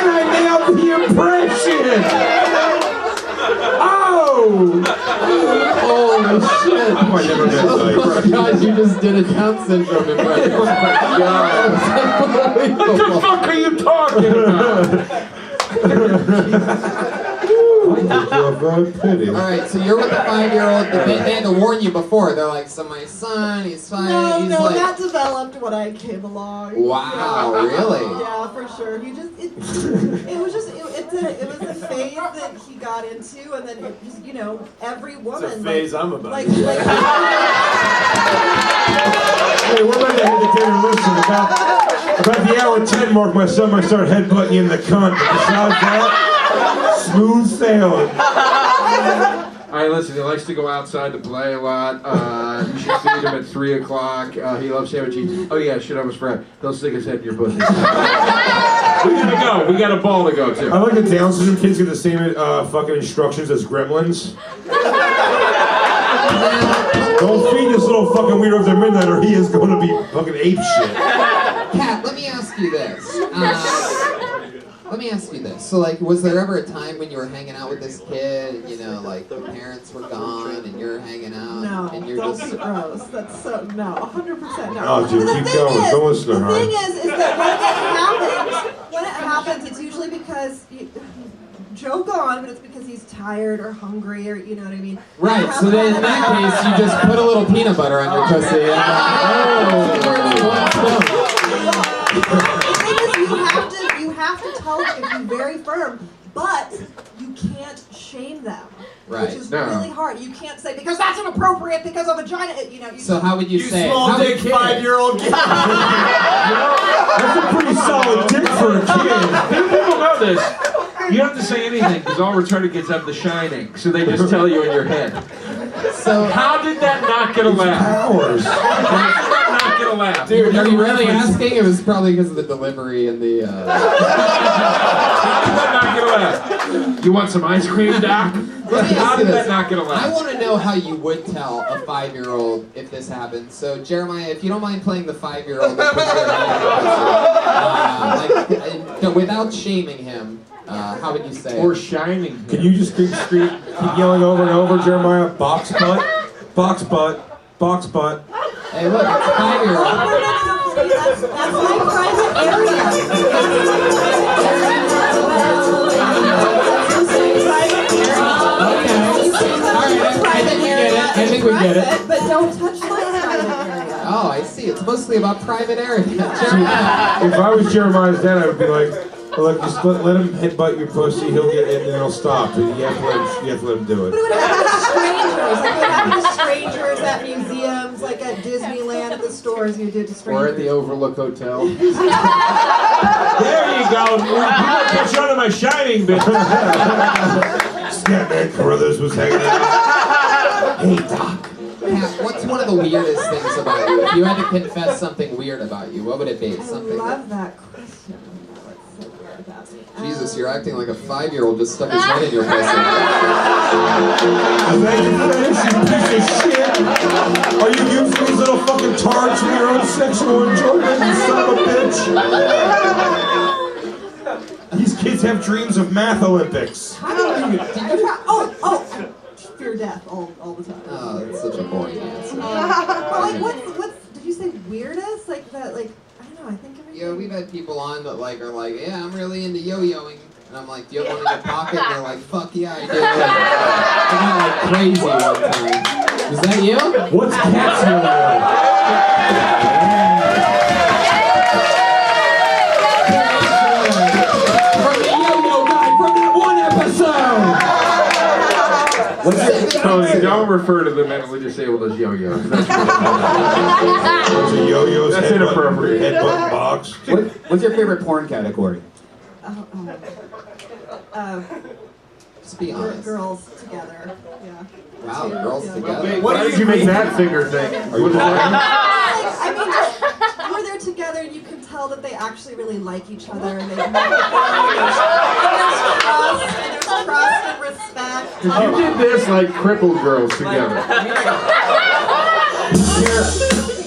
I nailed the impression! Oh!
Holy shit!
I never met
Oh my god, you just did a Down syndrome impression. Oh my god.
What the fuck are you talking about?
Alright, so you're with the 5-year-old. They had to warn you before. They're like, so my son, he's fine. He's
No,
like,
that developed when I came along.
wow, really?
Yeah, for sure. It was a phase that he got into, and then it just, every woman.
It's a phase I'm about.
Like,
Hey, we're ready to head to dinner. Listen, about the hour 10 mark, my son might start headbutting you in the cunt. But besides that, smooth sailing.
Alright, listen, he likes to go outside to play a lot. You should feed him at 3 o'clock. He loves sandwiches. Oh yeah, shit, I almost forgot. They'll stick his head in your pussy. We gotta go. We got a ball to go to.
I like the Down syndrome kids get the same fucking instructions as gremlins. Don't feed this little fucking weirdo after midnight or he is going to be fucking ape shit.
Kat, let me ask you this. So, like, was there ever a time when you were hanging out with this kid, and, like, the parents were gone and you're hanging out?
No,
and you're
don't
just...
be gross. That's so, no, 100% no.
Oh, dude, keep going. Don't listen to her.
The thing is that when it happens, it's usually because Joe gone, but it's because he's tired or hungry or, you know what I mean?
Right, so then in that case, you just put a little peanut butter on your pussy and you have to tell them if you're very firm, but you can't shame them. Right.
Which is really hard. You can't say, because that's inappropriate, because of vagina,
So how would you say
small
how
dick 5-year-old kid.
That's a pretty solid tip for a kid.
People know this. You don't have to say anything because all retarded kids have The Shining, so they just tell you in your head.
So
how did that not get a laugh?
Powers.
How did that not get a laugh?
Dude, are you really asking? It was probably because of the delivery and the.
How did that not get a laugh? You want some ice cream, Doc? How did that not get a laugh?
I want to know how you would tell a 5-year-old if this happened. So, Jeremiah, if you don't mind playing the 5-year-old without shaming him, how would you say?
Or shining him.
Can you just keep yelling over and over, Jeremiah? Box butt, box butt, box butt.
Hey, look, it's 5-year-old.
That's my private area.
I think we get it.
But don't touch my private area.
Oh, I see. It's mostly about private area.
If I was Jeremiah's dad, I would be like, look, just let him headbutt your pussy, he'll get it, and then he'll stop. And you have to let him do it.
But it would happen to strangers. Like, it would happen to strangers at museums, like at Disneyland, at the stores, you did to strangers.
Or at the Overlook Hotel.
There you go. People catch on to my shining, bitch.
Snapman Carruthers was hanging out.
Hey, Doc. Pat, what's one of the weirdest things about you? If you had to confess something weird about you, what would it be? Something.
I love that question. What's so weird about me?
Jesus, you're acting like a 5-year-old just stuck his head in your pussy.
Are you using these little fucking tards for your own sexual enjoyment, you son of a bitch? These kids have dreams of math Olympics.
How do you fear death all the time.
Oh, that's such a boring answer.
But like, what's did you say weirdest? Like that, like I don't know. I think everything.
Yeah, we've had people on that like are like, yeah, I'm really into yo-yoing, and I'm like, do you have one in your pocket? And they're like, fuck yeah, I do. I got like crazy one time. Was that you?
What's Cat's yo-yo?
From the yo-yo guy from that one episode.
Tony, don't refer to the mentally disabled as yo-yos. That's
Those are yo-yos.
That's inappropriate.
Headbutt box.
What's your favorite porn category?
Just be honest.
Girls together. Yeah.
Wow, girls together.
Why did you make that finger thing?
I mean, just, we're where they're together and you can tell that they actually really like each other and they make it and there's trust and respect.
You did this like crippled girls together.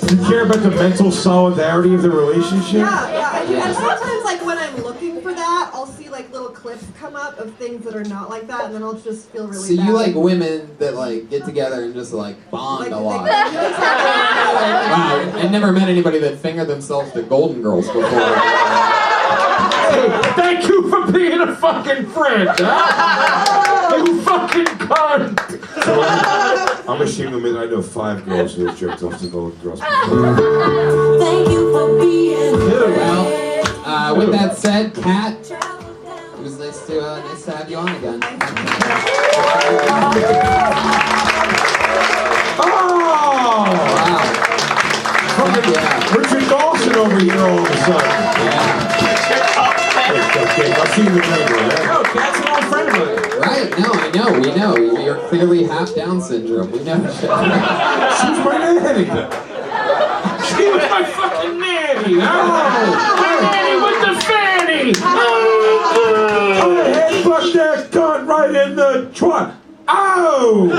You care about the mental solidarity of the relationship?
Yeah. And sometimes, like, when I'm looking for that, I'll see, like, little clips come up of things that are not like that, and then I'll just feel really
So
bad.
you like women that like get together and just like bond a lot.
Like,
Wow, I never met anybody that fingered themselves to Golden Girls before.
Hey, thank you for being a fucking friend, huh? You fucking cunt!
So I'm ashamed to admit I know 5 girls who have jerked off to Golden Girls.
Thank you for being
Well, with that said, Kat, it was nice to have you on again.
Oh!
Wow.
Fucking Richard Dawson over here all of a sudden. Okay, I'll see you later, right?
Oh, Kat's an old friend of mine.
Right, no, I know, we know. You're clearly half Down syndrome. We know.
She's my nanny.
She was my fucking nanny. Oh, my nanny with the fanny.
I headbutt that cunt right in the trunk. Ow!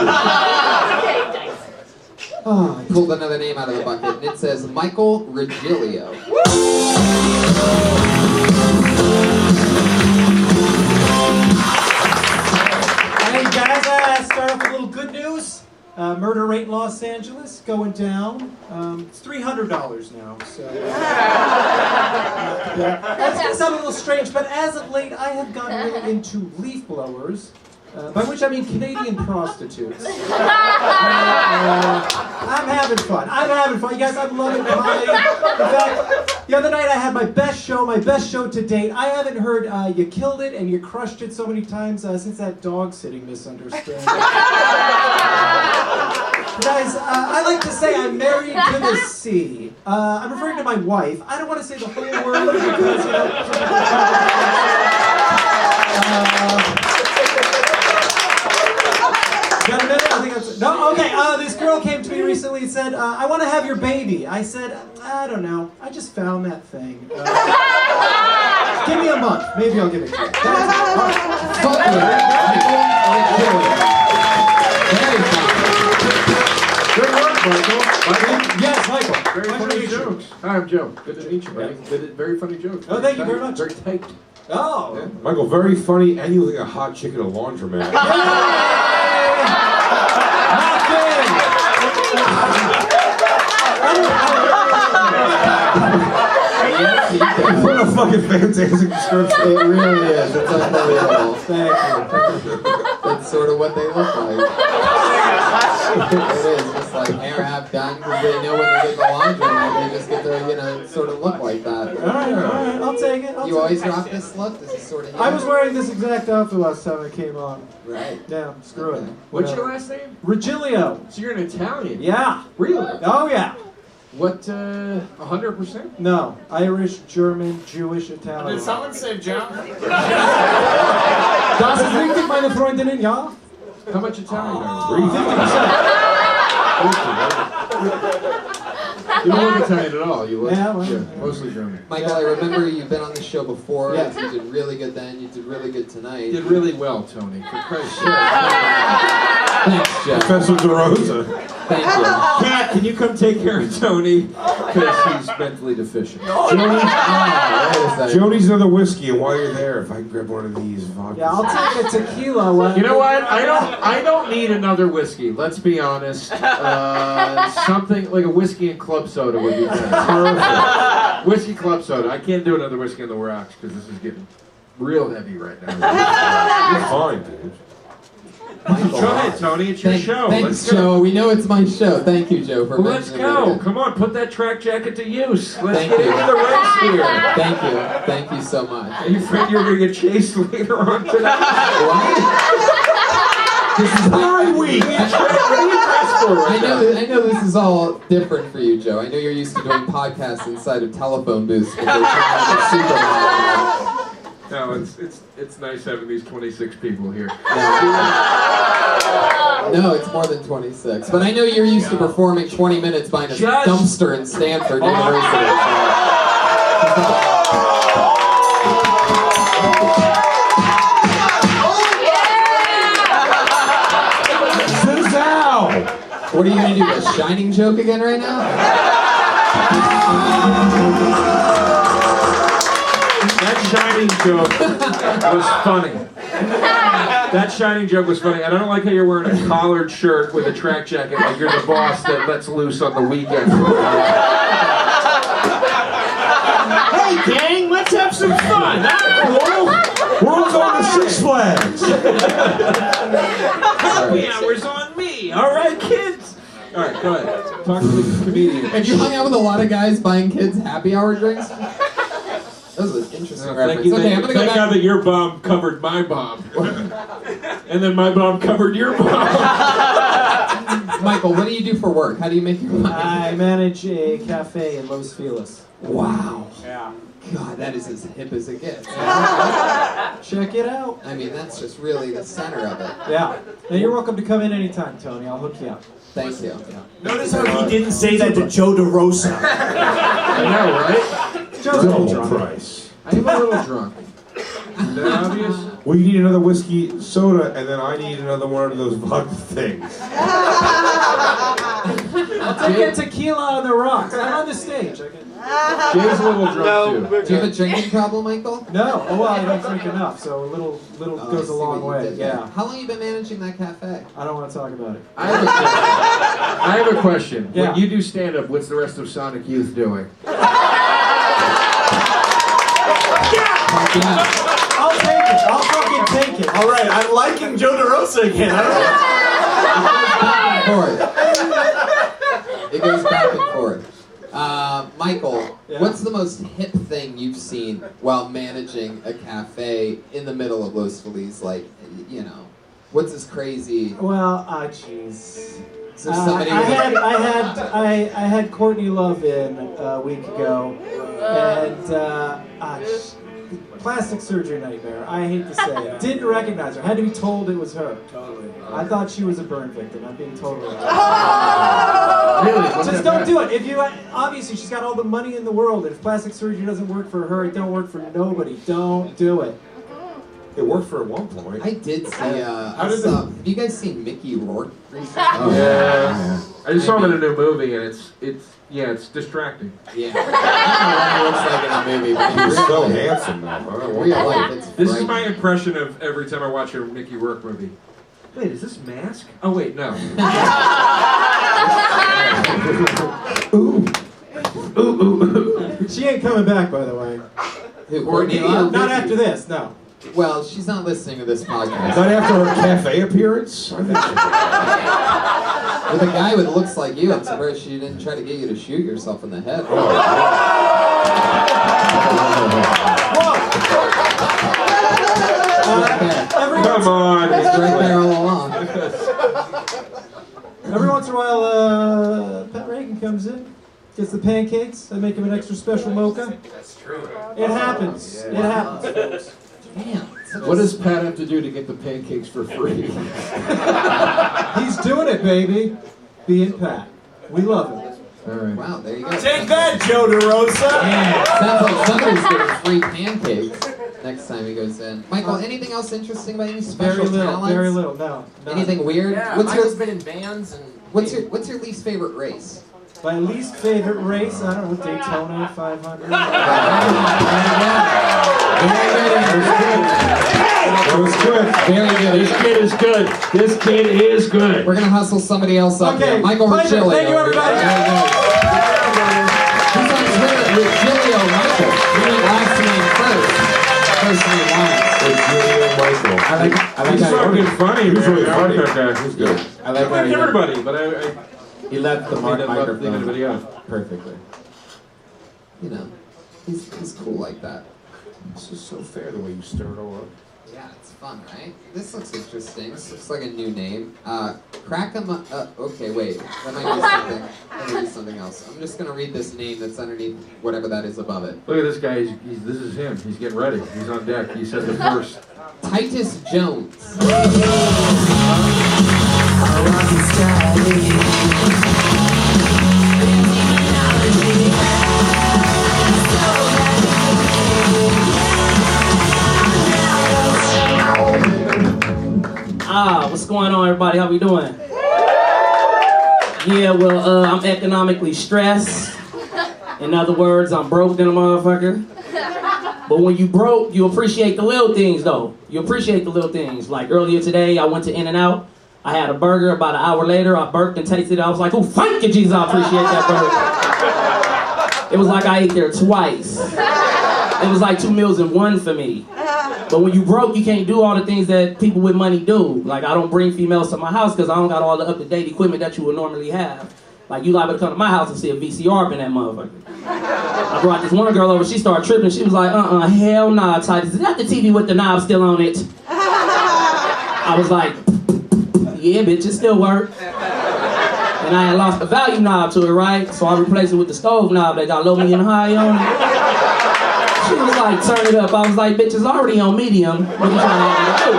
Oh, I pulled another name out of the bucket, and it says Michael Regilio.
Hey guys, start off with a little good news. Murder rate in Los Angeles going down. It's $300 now. So that's gonna sound a little strange, but as of late, I have gotten really into leaf blowers. By which I mean Canadian prostitutes. I'm having fun. You guys, I'm loving comedy. In fact, the other night I had my best show to date. I haven't heard you killed it and you crushed it so many times since that dog sitting misunderstood. Guys, I like to say I'm married to the sea. I'm referring to my wife. I don't want to say the whole word because, you know... Got a minute? I think that's... No? Okay, this girl came to me recently and said, I want to have your baby. I said, I don't know. I just found that thing. Give me a month. Maybe I'll give it to you.
Good work, Michael.
Yes, Michael.
Very funny jokes. Hi, I'm Joe. Good to meet you, buddy. Very funny jokes.
Oh, thank you very much.
Very tight.
Oh.
Yeah. Michael, very funny, and you look like a hot chick at a laundromat. What a fucking fantastic description.
It really is. It's unbelievable.
Thank you.
That's sort of what they look like. It is just like Arab done because they know when they get the laundromat, they just get to, sort of look like that.
All right, I'll take it.
You always rock this look? This is sort of.
I was wearing this exact outfit last time I came on.
Right.
Yeah, screw it.
What's your last name?
Regilio.
So you're an Italian?
Yeah.
Really?
Oh, yeah.
What, 100%?
No. Irish, German, Jewish, Italian.
Did someone say John?
Das ist richtig, meine Freundinnen, ja?
How much Italian are you?
50%.
You don't look Italian at all. You look
Yeah,
mostly German.
Michael, I remember you've been on the show before.
Yeah.
You did really good then. You did really good tonight.
You did really well, Tony. For Christ's sake.
Thanks, Jeff.
Professor DeRosa.
Thank you.
Kat, can you come take care of Tony? Because he's mentally deficient.
Jody's another whiskey, and while you're there, if I can grab one of these vodkas.
Yeah, I'll take a tequila.
You know what? I don't need another whiskey. Let's be honest. Something like a whiskey and club soda would be perfect. Whiskey club soda. I can't do another whiskey on the rocks because this is getting real heavy right now.
You're fine, dude.
Go ahead, Tony. It's your show.
Thanks,
Let's go.
Joe. We know it's my show. Thank you, Joe, for
Well, let's
mentioning
go.
it.
Come on, put that track jacket to use. Let's
Thank
get
you.
into the race here.
Thank you. Thank you so much.
Are you afraid you're going to get chased later on tonight?
This is
Bye week.
What are you dressed for right now?
I know this is all different for you, Joe. I know you're used to doing podcasts inside of telephone booths, but they're super loud.
No, it's nice having these 26 people here.
No. No, it's more than 26. But I know you're used to performing 20 minutes behind a
Just-
dumpster in Stanford University.
Zow!
What are you going to do, a Shining joke again right now?
That Shining joke was funny. That Shining joke was funny. And I don't like how you're wearing a collared shirt with a track jacket like you're the boss that lets loose on the weekend.
Hey, gang, let's have some fun.
We're all going to Six Flags.
Happy hour's on me. All right, kids. All right, go ahead. Talk to the comedian.
Have you hung out with a lot of guys buying kids happy hour drinks? That was an interesting reference. Okay, I'm gonna go
Thank
back.
God that your bomb covered my bomb. And then my bomb covered your bomb.
Michael, what do you do for work? How do you make your money?
I manage a cafe in Los Feliz.
Wow.
Yeah.
God, that is as hip as it gets.
Check it out.
I mean, that's just really the center of it.
Yeah. And you're welcome to come in anytime, Tony. I'll hook you up.
Thank you.
Notice how he didn't say that to Joe DeRosa.
I know, right?
Joe's a little
Double
drunk.
price.
I am a little drunk. Is that obvious?
Well, you need another whiskey soda, and then I need another one of those vodka things.
I'll take a tequila on the rocks. I'm on the stage. I can...
Jay's a little drunk too.
Do you have a drinking problem, Michael?
No. Oh, well, I don't drink enough, so a little
Oh, I
goes
see
a long
what you
way.
did there.
Yeah.
How long have you been managing that cafe?
I don't want to talk about it.
I have a question.
Yeah.
When you do stand-up, what's the rest of Sonic Youth doing?
Yeah.
I'll take it. I'll fucking take it.
All right, I'm liking Joe DeRosa again. I
It goes back and forth. Michael,
Yeah.
what's the most hip thing you've seen while managing a cafe in the middle of Los Feliz? Like, you know, what's this crazy?
Well, jeez.
Is there somebody
I
with
had Courtney Love in a week ago, and plastic surgery nightmare. I hate to say it. Didn't recognize her. Had to be told it was her. I thought she was a burn victim. I'm being totally honest.
Really?
Just don't do it. If you obviously she's got all the money in the world, and if plastic surgery doesn't work for her, it don't work for nobody. Don't do it.
It worked for at one point.
I did see. Have you guys seen Mickey Rourke recently?
Oh, yeah. I just saw him in a new movie, and it's distracting.
Yeah. I don't know what he looks like in the movie, but
He was so handsome now.
in real life, it's
This is
frightening.
my impression of every time I watch a Mickey Rourke movie. Wait, is this Mask? Oh wait, no.
She ain't coming back, by the way.
Who, Courtney Love?
Not after this. No.
Well, she's not listening to this podcast.
Not after her cafe appearance? I think
With a guy that looks like you, I'm surprised she didn't try to get you to shoot yourself in the head.
Come on.
It's right there all along.
Every once in a while, Pat Reagan comes in, gets the pancakes. I make him an extra special mocha.
That's true.
It happens. It happens, folks.
Damn.
What does Pat have to do to get the pancakes for free?
He's doing it, baby. Being Pat. We love him.
All right.
Wow, there you go.
Take that, Joe DeRosa.
Yeah, sounds like somebody's getting free pancakes next time he goes in. Michael, anything else interesting about any special
Very little.
talents?
Very little. No. none.
Anything weird?
Yeah,
What's
Michael's
your
been in bands and.
what's your least favorite race?
My least favorite race, I don't know, Daytona 500.
that was good.
Very good.
This kid is good. This kid is good.
We're gonna hustle somebody else up
Okay,
here. Michael
pleasure.
Virgilio.
Thank you, everybody.
He's on Twitter, Virgilio Michael. He went last name first. First name last.
Virgilio Michael.
I like
He's
how
fucking funny,
He's
man.
really
I like
funny.
that guy. He's good.
I like
I like everybody, but I
he left the
leave
microphone
anybody out.
perfectly.
You know, he's cool like that.
This is so fair the way you stir it all up.
Yeah, it's fun, right? This looks interesting. This looks like a new name. Crack 'em up. Okay, wait. That might be something. That might be something else. I'm just gonna read this name that's underneath whatever that is above it.
Look at this guy. This is him. He's getting ready. He's on deck. He said the first.
Titus Jones.
What's going on, everybody? How we doing? Yeah, well, I'm economically stressed. In other words, I'm broke than a motherfucker. But when you broke, you appreciate the little things, though. You appreciate the little things. Like earlier today, I went to In-N-Out. I had a burger. About an hour later, I burped and tasted it. I was like, oh, thank you, Jesus, I appreciate that burger. It was like I ate there twice. It was like 2 meals in one for me. But when you broke, you can't do all the things that people with money do. Like, I don't bring females to my house because I don't got all the up-to-date equipment that you would normally have. Like, you liable to come to my house and see a VCR up in that motherfucker. I brought this one girl over, she started tripping. She was like, hell nah, Titus. Is that the TV with the knob still on it? I was like, yeah, bitch, it still work. And I had lost the value knob to it, right? So I replaced it with the stove knob that got low, medium, high on it. She was like, turn it up. I was like, bitch, it's already on medium. What you trying to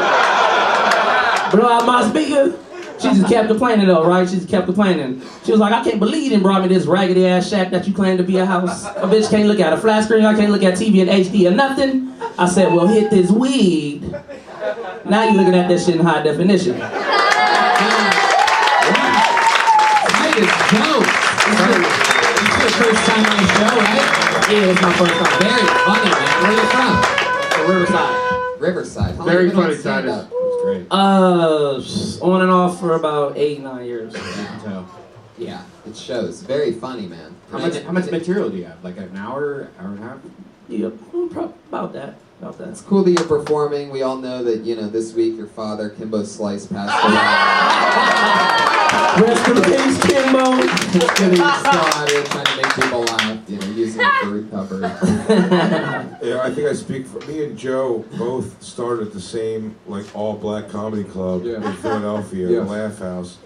do? Blow out my speaker? She just kept complaining though, right? She just kept complaining. She was like, I can't believe you done brought me this raggedy ass shack that you claim to be a house. A bitch can't look at a flat screen, I can't look at TV in HD or nothing. I said, well, hit this weed. Now you looking at that shit in high definition.
Titus Jones. This is your first time on the show, right?
Yeah, it's my first time.
Very funny, man. Where are you from?
Riverside.
Riverside. How long
Very
you been on
funny,
stand-up?
Titus. It's great.
On and off for about 8-9 years.
Yeah, it shows. Very funny, man.
How much material do you have? Like an hour and a half?
Yeah, about that.
It's cool that you're performing. We all know that, this week your father, Kimbo Slice, passed away.
Rest in peace, Kimbo.
Just kidding, still out here trying to make people laugh, using it for recovery.
Yeah, I think I speak for me and Joe. Both started at the same all-black comedy club in Philadelphia, the Laugh House.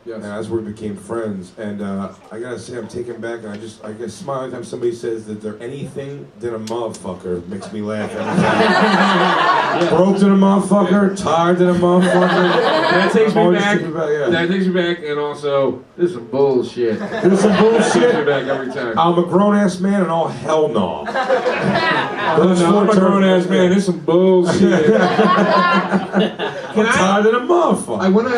And that's where we became friends. And I gotta say, I'm taken back, and I guess smile every time somebody says that they're anything than a motherfucker. Makes me laugh every time. Broke than a motherfucker, tired than a motherfucker.
That takes me back.
Yeah.
That takes me back, and also, this is some bullshit.
This is some bullshit.
Takes me back every time.
I'm a grown-ass man, and all hell no.
I'm a grown-ass man. This is some bullshit.
I'm tired than a motherfucker.
I wanna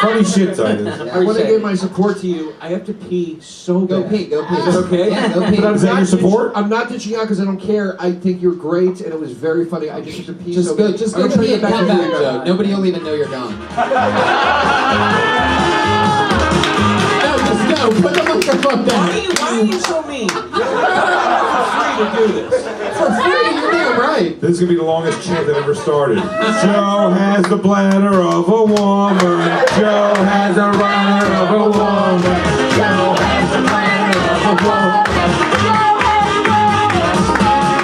Funny shit, Titus.
I want to give my support to you. I have to pee so bad.
Go pee.
Is it okay?
Yeah, go pee.
Is that your support?
I'm not ditching out because I don't care. I think you're great, and it was very funny. I just have to pee
Just
so
go,
bad.
just
I'm
go
gonna try
pee
to
and
get
come
back
back,
to you.
Joe. Nobody will even know you're gone. No, just go. Put the microphone down.
Why are you so mean? You're free to do this.
For free, you're damn right.
This is gonna be the longest chant that ever started. Joe has the bladder of a woman. Joe has the bladder of a woman. Joe has the bladder of a woman.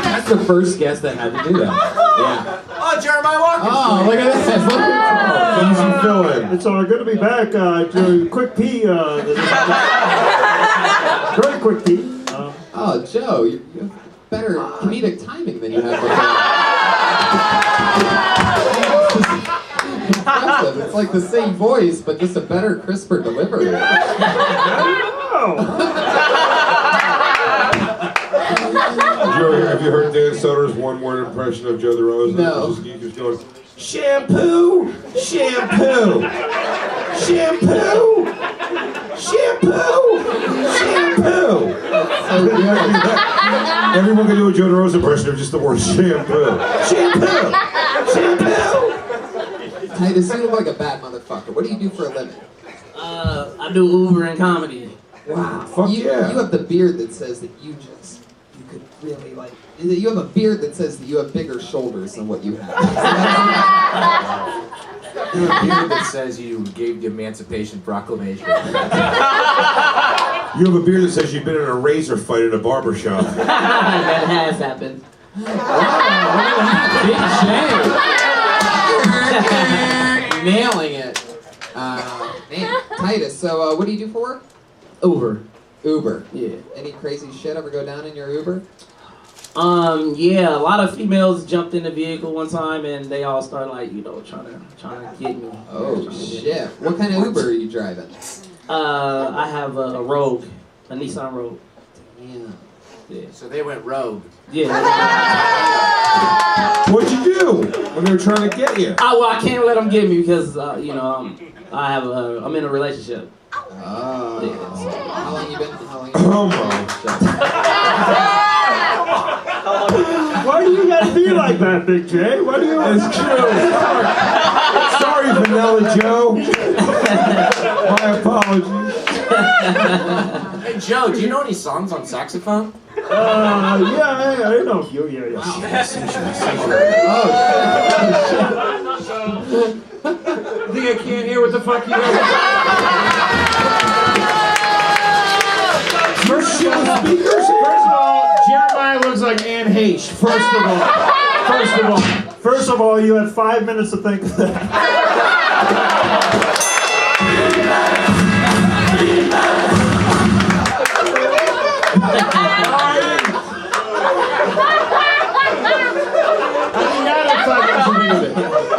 That's the first guest that had to do that. Yeah.
Oh, Jeremiah Walker.
Oh, look at this.
Easy fill-in.
It's good to be back. Quick pee. Very quick pee.
Oh, Joe, you have better comedic timing than you have before. Impressive. It's like the same voice, but just a better, crisper delivery.
Have you heard Dan Soder's one-word impression of Joe DeRosa?
No.
He just goes, shampoo, shampoo, shampoo, shampoo, shampoo.
So good.
Everyone can do a Joe DeRosa impression of just the word shampoo. Shampoo, shampoo.
Titus, you look like a bad motherfucker. What do you do for a living?
I do Uber and comedy.
Wow.
Fuck yeah.
You have the beard that says that you could really you have a beard that says that you have bigger shoulders than what you have.
You have a beard that says you gave the Emancipation Proclamation.
You have a beard that says you've been in a razor fight at a barber shop.
That has happened.
Big shame. Nailing it. Man, Titus, so what do you do for work?
Uber.
Uber.
Yeah.
Any crazy shit ever go down in your Uber?
Yeah, a lot of females jumped in the vehicle one time and they all started like, trying to get me.
Oh shit! What kind of Uber are you driving?
I have a Rogue, a Nissan Rogue.
Damn.
Yeah.
So they went rogue.
Yeah.
What'd you do when they were trying to get you?
I can't let them get me because I'm in a relationship.
Oh. How long you been?
Why do you gotta be like that, Big J? Why do you?
It's true. Sorry, Vanilla Joe. My apologies.
Hey Joe, do you know any songs on saxophone?
Yeah, I know you. Yeah.
I think I can't hear what the fuck you guys.
First of all, Jeremiah looks like Anne Heche. First of all, you had 5 minutes to think of that.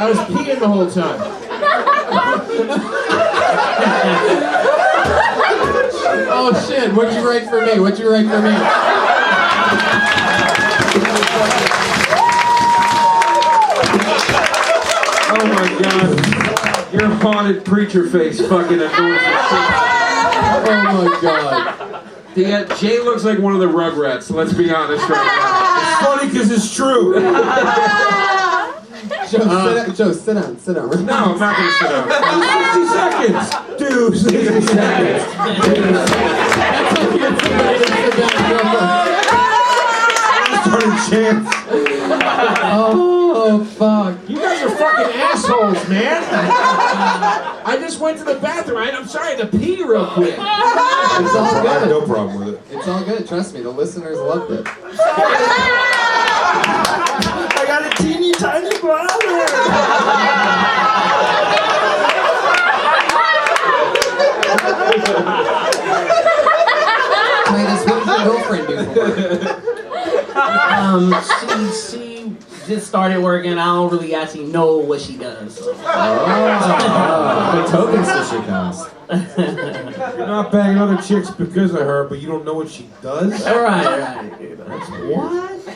I was peeing the whole time.
Oh shit! What'd you write for me?
Oh my god. Your haunted preacher face fucking annoys the shit. Oh my god. Jay looks like one of the Rugrats, let's be honest right now. It's funny because it's true.
Joe, sit down.
No, I'm not going to sit down. 60 seconds. Dude, 60 seconds. Started chance.
Oh, fuck.
You guys are fucking assholes, man. I just went to the bathroom. I'm sorry, I had to pee real quick.
It's all
I have
good.
no problem with it.
It's all good. Trust me, the listeners loved it.
I got a teeny tiny brother.
Titus, what does your girlfriend do for work?
She just started working. I don't really actually know what she does.
What tokens does she cost?
You're not banging other chicks because of her, but you don't know what she does?
Right.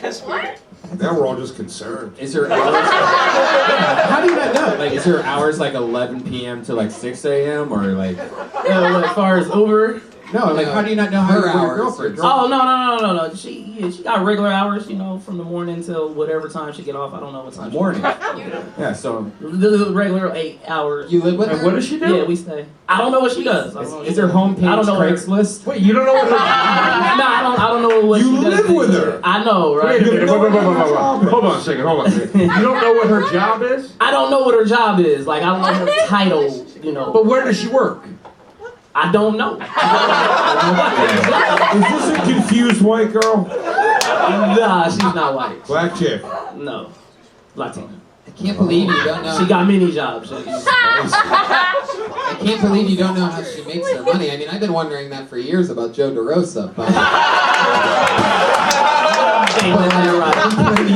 That's what? Now we're all just concerned.
Is her hours? How do you not know? Like, is her hours like 11 p.m. to like 6 a.m. or like?
As far as Uber.
No, like how do you not know how
her
your
hours?
girlfriend?
Oh no. She got regular hours, from the morning till whatever time she get off. I don't know what time.
Morning. Yeah, so
the regular 8 hours.
You live with her?
And what does she do?
Yeah, we stay. I don't know what she does.
is her homepage
I don't know
Craigslist?
Wait, you don't know what her...
No, I don't know what
You
she does.
live with her.
I know, right?
Wait a minute, wait. Hold on a second. You don't know what her job is?
I don't know what her job is. Like, I don't know her title,
But where does she work?
I don't know.
Is this a confused white girl?
Nah, she's not white.
Black chick.
No. Latina.
I can't believe you don't know.
She got many jobs.
I can't believe you don't know how she makes her money. I mean, I've been wondering that for years about Joe DeRosa, but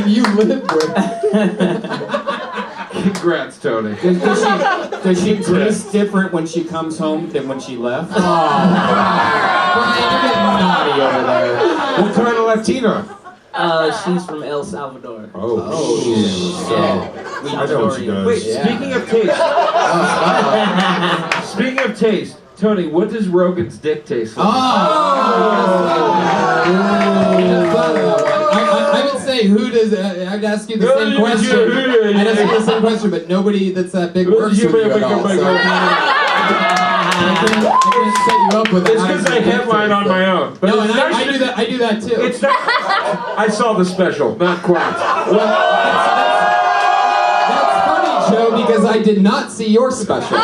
you live with.
Congrats, Tony.
Does she dress different when she comes home than when she left?
Brian, you're getting naughty over there.
What kind of Latina?
She's from El Salvador.
Oh shit. I know what she does.
Wait, speaking of taste, Tony, what does Rogan's dick taste like?
I would say, who does? I'd ask you the same question. I'd ask you the same question, but nobody that's that big works with you at all. So I can't set you up with it.
It's because I headline on my own. But
no, and I do that. I do that too.
It's not. I saw the special, not quite.
That's funny, Joe, because I did not see your special.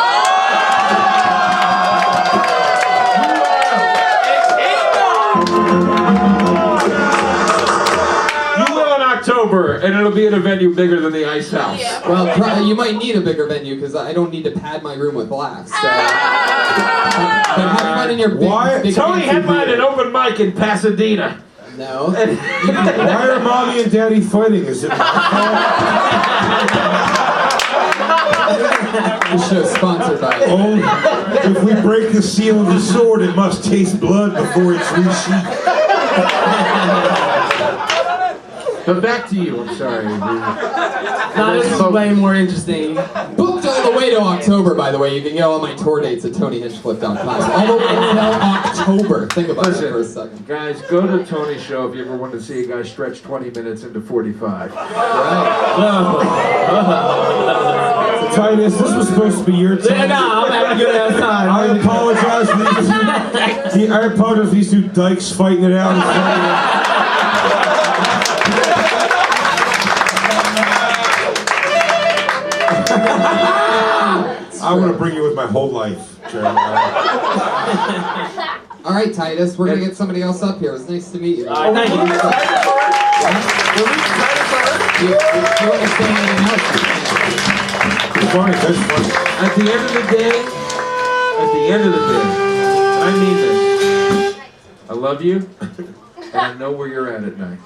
October, and it'll be at a venue bigger than the Ice House.
Yeah. Well, you might need a bigger venue because I don't need to pad my room with laughs. So. But have fun in your big
Tony headlined an open mic in Pasadena.
No.
Why are mommy and daddy fighting? Is it my fault?
The show's sponsored by
Oh, if we break the seal of the sword, it must taste blood before it's resheathed.
But back to you. I'm sorry.
No, this is way more interesting.
Booked all the way to October, by the way. You can get all my tour dates at TonyHinchcliffe.com. All the way until October. Think about that for a second.
Guys, go to Tony's show if you ever want to see a guy stretch 20 minutes into 45.
Titus, this was supposed to be your time.
Nah, I'm having a good ass time.
I apologize for these two. I apologize for these two dykes fighting it out. I want to bring you with my whole life, Jeremy.
All right, Titus, we're going to get somebody else up here. It was nice to meet you.
Thank you.
Do you want to say anything else?
At the end of the day, I mean this. I love you, and I know where you're at night.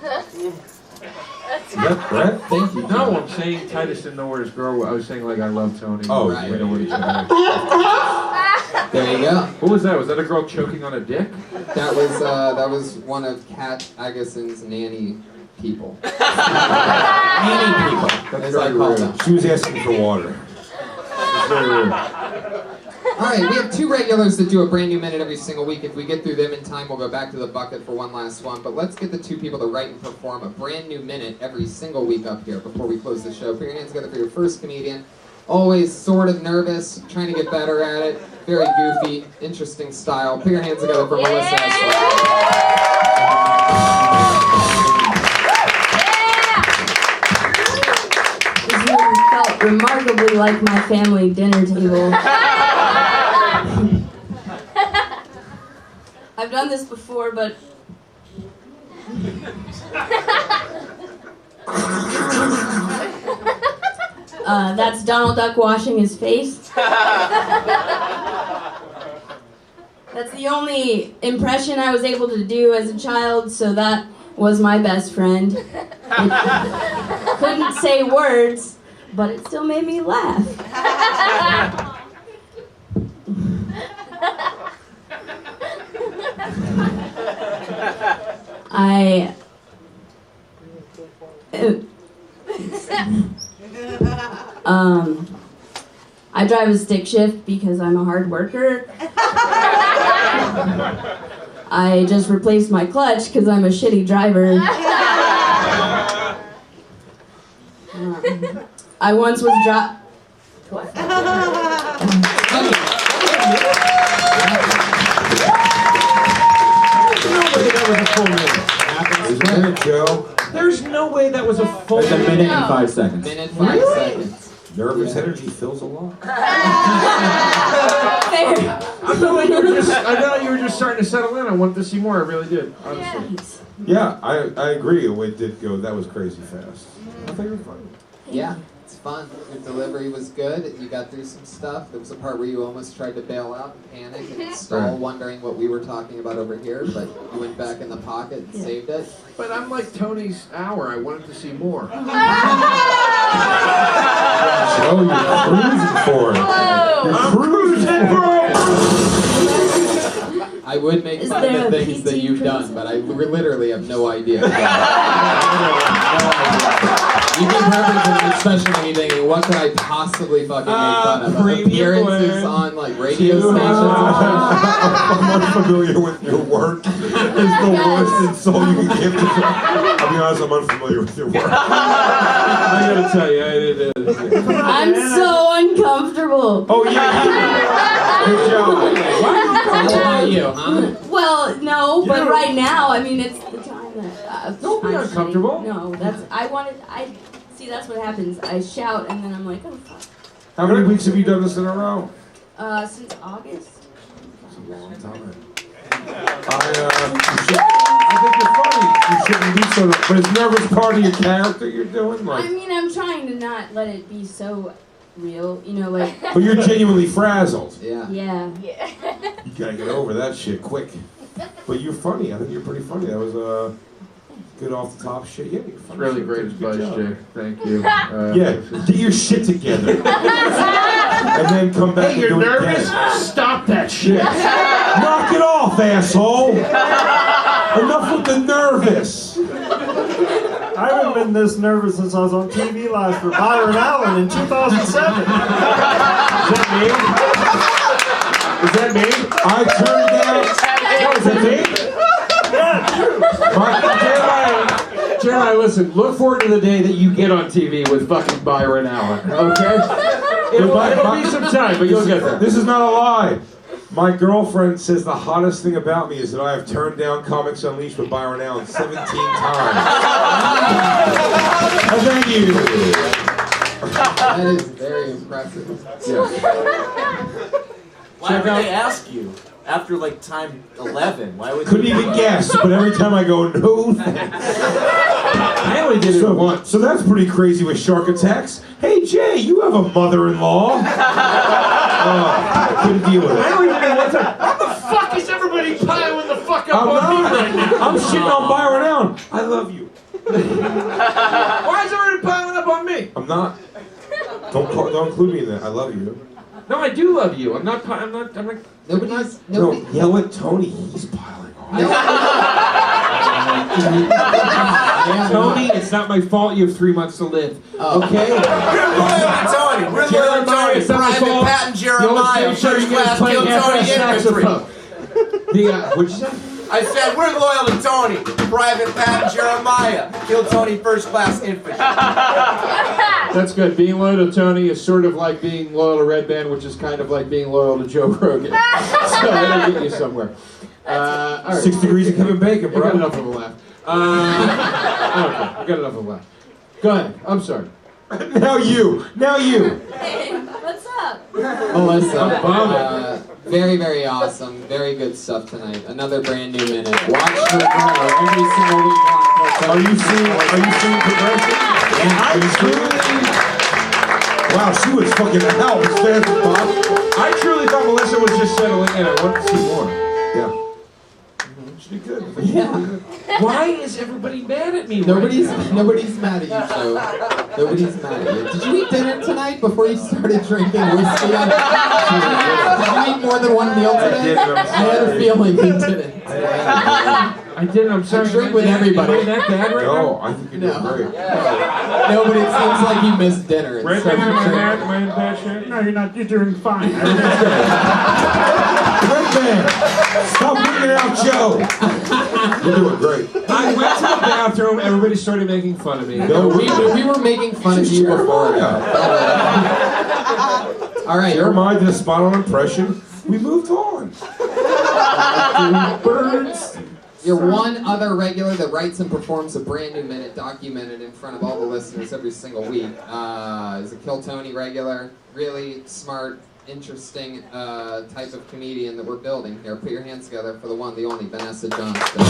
Is that Brett?
Thank you.
No, I'm saying Titus didn't know where his girl was. I was saying like I love Tony.
Oh,
right.
We know what each other.
There you go.
What was that? Was that a girl choking on a dick?
That was one of Kat Agason's nanny people.
Nanny
people,
That's
as I
very
call
rude.
them.
She was asking for water. That's very rude.
All right, we have two regulars that do a brand new minute every single week. If we get through them in time, we'll go back to the bucket for one last one. But let's get the two people to write and perform a brand new minute every single week up here before we close the show. Put your hands together for your first comedian. Always sort of nervous, trying to get better at it. Very goofy, interesting style. Put your hands together for Melissa Esler.
This room felt remarkably like my family dinner table. I've done this before, but that's Donald Duck washing his face. That's the only impression I was able to do as a child, so that was my best friend. It couldn't say words, but it still made me laugh. I drive a stick shift because I'm a hard worker. I just replaced my clutch because I'm a shitty driver. I once was
There's no way that was a full
That's a minute and 5 seconds.
Minute, 5 seconds.
Nervous energy fills a lot.
I thought you were just starting to settle in. I wanted to see more. I really did, honestly.
Yeah, I agree. It did go. That was crazy fast. I thought you were funny.
Yeah, it's fun. Your delivery was good. You got through some stuff. There was a part where you almost tried to bail out and panic and stall, wondering what we were talking about over here, but you went back in the pocket and saved it.
But I'm like Tony's hour. I wanted to see more.
Oh, you're cruising for it. You're cruising for it.
I would make fun of the things that you've done, but I literally have no idea. You can represent especially when you're thinking, what could I possibly fucking make fun of? Appearances on like radio stations.
I'm unfamiliar with your work. It's the worst insult you can give to someone. I'll be honest, I'm unfamiliar with your work.
I gotta tell you,
I'm so uncomfortable.
Oh yeah. Good job.
How about you, huh?
Well, no, but right now, I mean, it's the time that.
Don't be uncomfortable.
No, that's see, that's what happens. I shout and then I'm like, oh fuck.
How many weeks have you done this in a row?
Since August.
That's a long time. I think you're funny. You shouldn't be so. But is nervous part of your character you're doing? Like,
I mean, I'm trying to not let it be so real, you know, like.
but you're genuinely frazzled.
Yeah.
Yeah.
You gotta get over that shit quick. But you're funny. I think you're pretty funny. That was good off the top shit. Yeah,
It's really great advice, Jay. Thank you.
Yeah, get your shit together. And then come back and do it again.
Stop that shit.
Knock it off, asshole. Enough with the nervous.
I haven't been this nervous since I was on TV Live for Byron Allen in 2007.
Is that me?
I turned down.
Is that me?
Yeah, true.
Jeremiah, listen, look forward to the day that you get on TV with fucking Byron Allen, okay? It'll be some time, but you'll get there.
This is not a lie. My girlfriend says the hottest thing about me is that I have turned down Comics Unleashed with Byron Allen 17 times. Thank you.
That is very impressive.
Yes.
Why would they ask you after like time 11? Why would
Couldn't even guess, but every time I go, no thanks.
I only did it once.
So that's pretty crazy with shark attacks. Hey, Jay, you have a mother-in-law. I couldn't deal with it.
I don't even know what time. How the fuck is everybody piling the fuck up on me right now?
I'm shitting on Byron Allen. I love you.
Why is everybody piling up on me?
I'm not. Don't include me in that. I love you.
No, I do love you. I'm not.
Nobody's.
No, yell at Tony. He's piling on.
Tony, it's not my fault. You have 3 months to live. Okay.
We're loyal to Tony. We're loyal to Tony.
It's not my
Private
fault.
Pat and Jeremiah, first class, kill Tony infantry.
What'd you say?
I said we're loyal to Tony. Private Pat and Jeremiah, kill Tony, first class infantry.
That's good. Being loyal to Tony is sort of like being loyal to Red Band, which is kind of like being loyal to Joe Rogan. So that'll get you somewhere. All right.
6 degrees of Kevin Bacon,
I
bro.
got enough of a laugh. Okay, I got enough of a laugh. Go ahead. I'm sorry.
Now you.
Hey, what's up?
Melissa, very, very awesome. Very good stuff tonight. Another brand new minute. Watch her grow every single week.
Are you seeing progression?
Yeah.
Wow, she was fucking hell as fast as possible.
I truly thought Melissa was just settling in. I wanted to see more.
Yeah. She did good.
Why is everybody mad at me?
Nobody's
right now?
mad at you, Joe. Nobody's mad at you. Did you eat dinner tonight before you started drinking whiskey? Did you eat more than one meal today? I had a feeling you didn't.
I didn't. I'm sorry.
I drink with everybody.
Am I that bad right now?
No, I think you're doing great.
No, but it seems like you missed dinner.
Right now, am I in bad shape?
No, you're not. You're doing fine.
Great man. Stop bringing out Joe. You're doing great.
I went to the bathroom. Everybody started making fun of me.
No, we were making fun of you before. All right,
Jeremiah did a spot on impression. We moved on.
Birds. You're one other regular that writes and performs a brand new minute documented in front of all the listeners every single week. Is a Kill Tony regular. Really smart, interesting type of comedian that we're building here. Put your hands together for the one, the only Vanessa Johnston.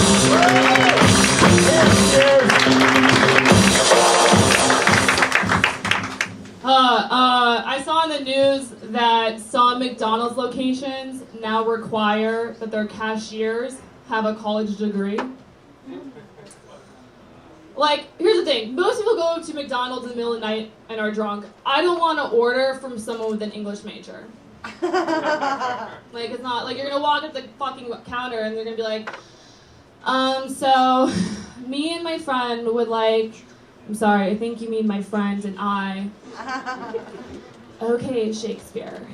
I saw in the news that some McDonald's locations now require that their cashiers have a college degree. Like, here's the thing. Most people go to McDonald's in the middle of the night and are drunk. I don't want to order from someone with an English major. Like, it's not, like, you're going to walk at the fucking counter and they're going to be like, so, me and my friend would like, I'm sorry, I think you mean my friend and I. Okay, Shakespeare.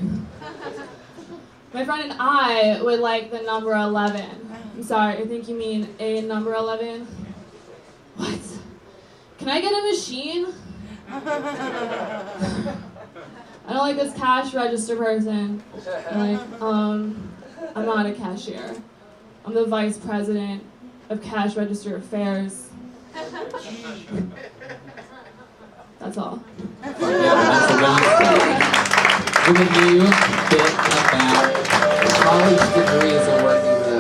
My friend and I would like the number 11. I'm sorry, I think you mean a number 11. What? Can I get a machine? I don't like this cash register person. Like, I'm not a cashier. I'm the vice president of cash register affairs. That's all.
With a new bit about college degrees and working the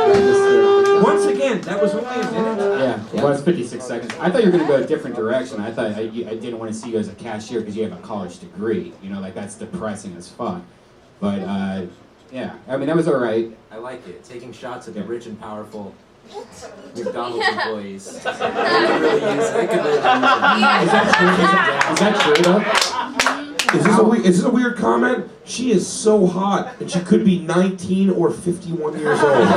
register.
Once again, that was only a minute.
Yeah, it was 56 seconds. I thought you were going to go a different direction. I thought I didn't want to see you as a cashier because you have a college degree. You know, like that's depressing as fuck. But yeah, I mean that was all right.
I like it. Taking shots at the rich and powerful McDonald's employees. They could really use it. Is
that true though? Is this a weird comment? She is so hot, and she could be 19 or 51 years old.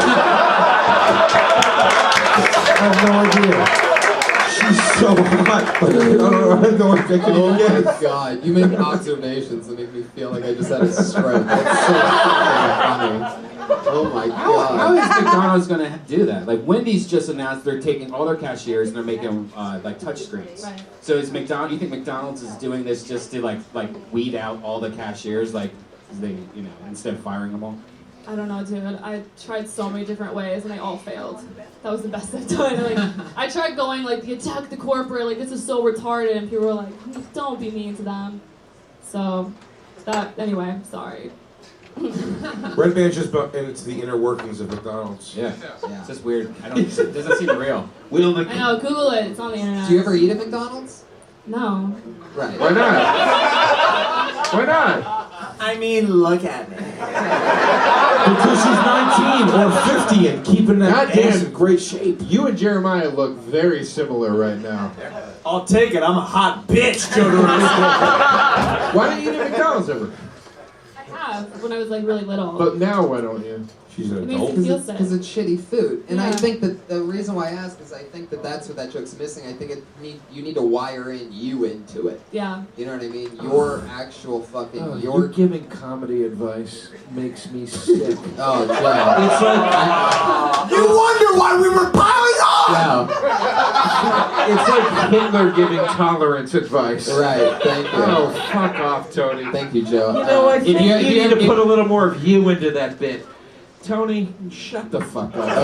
I have no idea. She's so hot. I have no idea.
Oh my god, you make observations that make me feel like I just had a stroke. That's so fucking funny. Oh my god.
How is McDonald's going to do that? Like Wendy's just announced they're taking all their cashiers and they're making them like touch screens.
Right.
So is McDonald's? You think McDonald's is doing this just to like weed out all the cashiers, like they instead of firing them all?
I don't know, dude. I tried so many different ways and they all failed. That was the best I've done. Like, I tried going like the attack the corporate, like this is so retarded, and people were like, don't be mean to them. So that anyway, sorry.
Red Band just bumped into the inner workings of McDonald's.
Yeah. It's just weird. It doesn't seem real.
We don't
I know, Google it. It's on the internet.
Do you ever eat at McDonald's?
No.
Right.
Why not? Why not?
I mean, look at me.
Because she's 19 or 50 and keeping that ass in great shape.
You and Jeremiah look very similar right now.
I'll take it. I'm a hot bitch, Joe DeRosa.
Why don't you eat at McDonald's ever?
I have when I was like really little.
But now why don't you?
She's an
It makes
adult.
me feel sick.
Because it's shitty food. And I
Yeah.
think that the reason why I ask is I think that that's what that joke's missing. I think you need to wire in you into it.
Yeah.
You know what I mean? Your actual fucking,
Oh,
your...
you giving comedy advice makes me sick.
Oh, Joe.
It's like
You wonder why we were piling on!
Joe.
It's like Hitler giving tolerance advice.
Right, thank you.
Oh, fuck off, Tony.
Thank you, Joe.
You know, I think you need to
if-
put a little more of you into that bit. Tony, shut the fuck up.
Okay.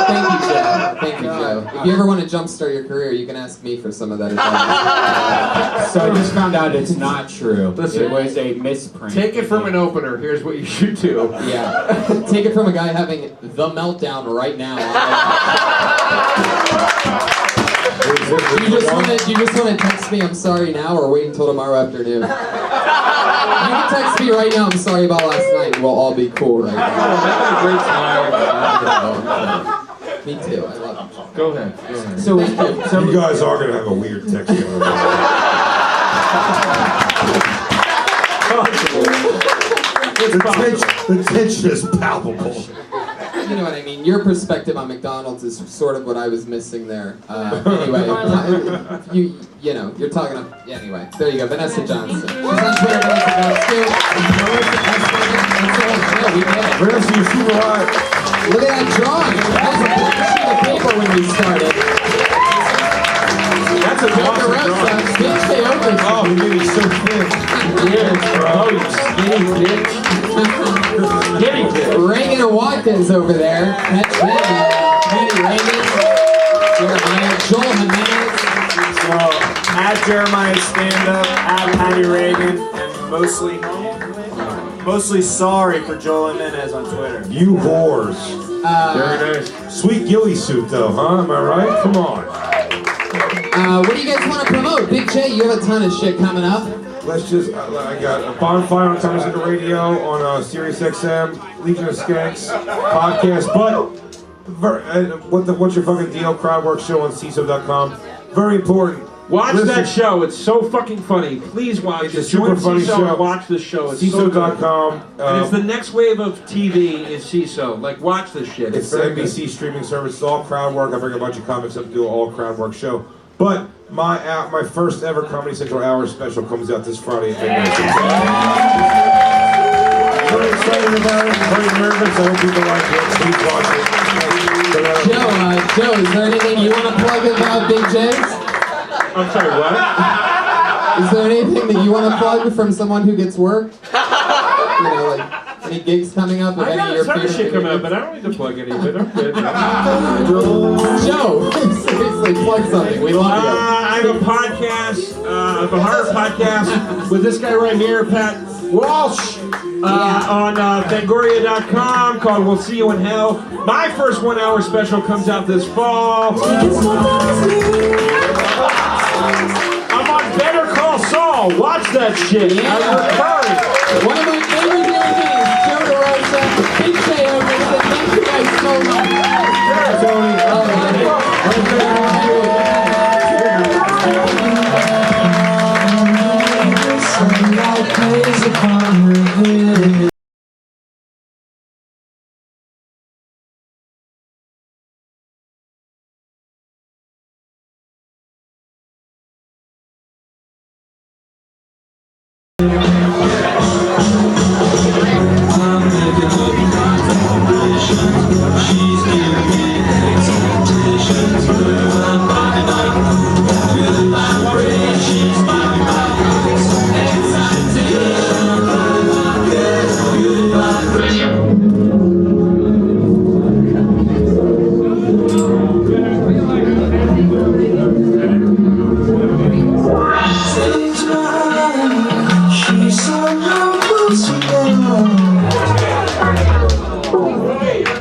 Thank you, Joe. Thank you, Joe. If you ever want to jumpstart your career, you can ask me for some of that advice.
So I just found out it's not true.
Listen,
it was a misprint.
Take it from an opener. Here's what you should do.
Yeah. Take it from a guy having the meltdown right now. You just want to text me, I'm sorry now, or wait until tomorrow afternoon? You can text me right now, I'm sorry about last night, and we'll all be cool right now. Me too, I love you.
Go ahead.
So
You guys are going to have a weird text game. The tension is palpable.
You know what I mean? Your perspective on McDonald's is sort of what I was missing there. Anyway, you're talking. Anyway, there you go, Vanessa Johnson. She's on Twitter, Vanessa Johnson. We did it.
Vanessa, you're super hot.
Look at that drawing. That's a blank sheet of paper when we started.
That's a awesome drawing.
Oh, you made me so thin.
Yeah, bro, you skinny bitch. Skinny bitch.
Reagan and Watkins over there. Patty Reagan. Jeremiah. Joel Jimenez.
So, at Jeremiah Stand Up, at Patty Reagan, and mostly sorry for Joel Jimenez on Twitter.
You whores.
Very nice.
Sweet ghillie suit, though, huh? Am I right? Come on.
What do you guys want to promote? Big J, you have a ton of shit coming up.
Let's just, I got a bonfire on Thomas the Radio on Sirius XM, Legion of Skanks podcast, but what's your fucking deal? Crowdwork show on CISO.com. Very important.
Watch that show. It's so fucking funny. Please watch it.
It's a super funny show.
Watch this show. It's so good.
CISO.com.
And it's the next wave of TV is CISO. Like, watch this shit.
It's the
very
NBC
good.
streaming service. It's all Crowdwork. I bring a bunch of comics up and do an all Crowdwork show. But my first ever Comedy Central Hour special comes out this Friday at midnight. Very excited about it. Very nervous. I hope people like it. Please watch it.
Joe, is there anything you want to plug about Big J's?
I'm sorry, what?
Is there anything that you want to plug from someone who gets work? Like any gigs coming up?
I got a ton of shit coming up, but I don't need to plug any of it. I'm good.
Joe, seriously, plug something. We love you.
I have a podcast, a horror podcast with this guy right here, Pat Walsh, on Fangoria.com called We'll See You in Hell. My first 1 hour special comes out this fall. I'm on Better Call Saul. Watch that shit.
Yeah.
I'm recurring.
One of my favorite human beings, Joe DeRosa, Big J over there. Thank you guys so much.
Hey,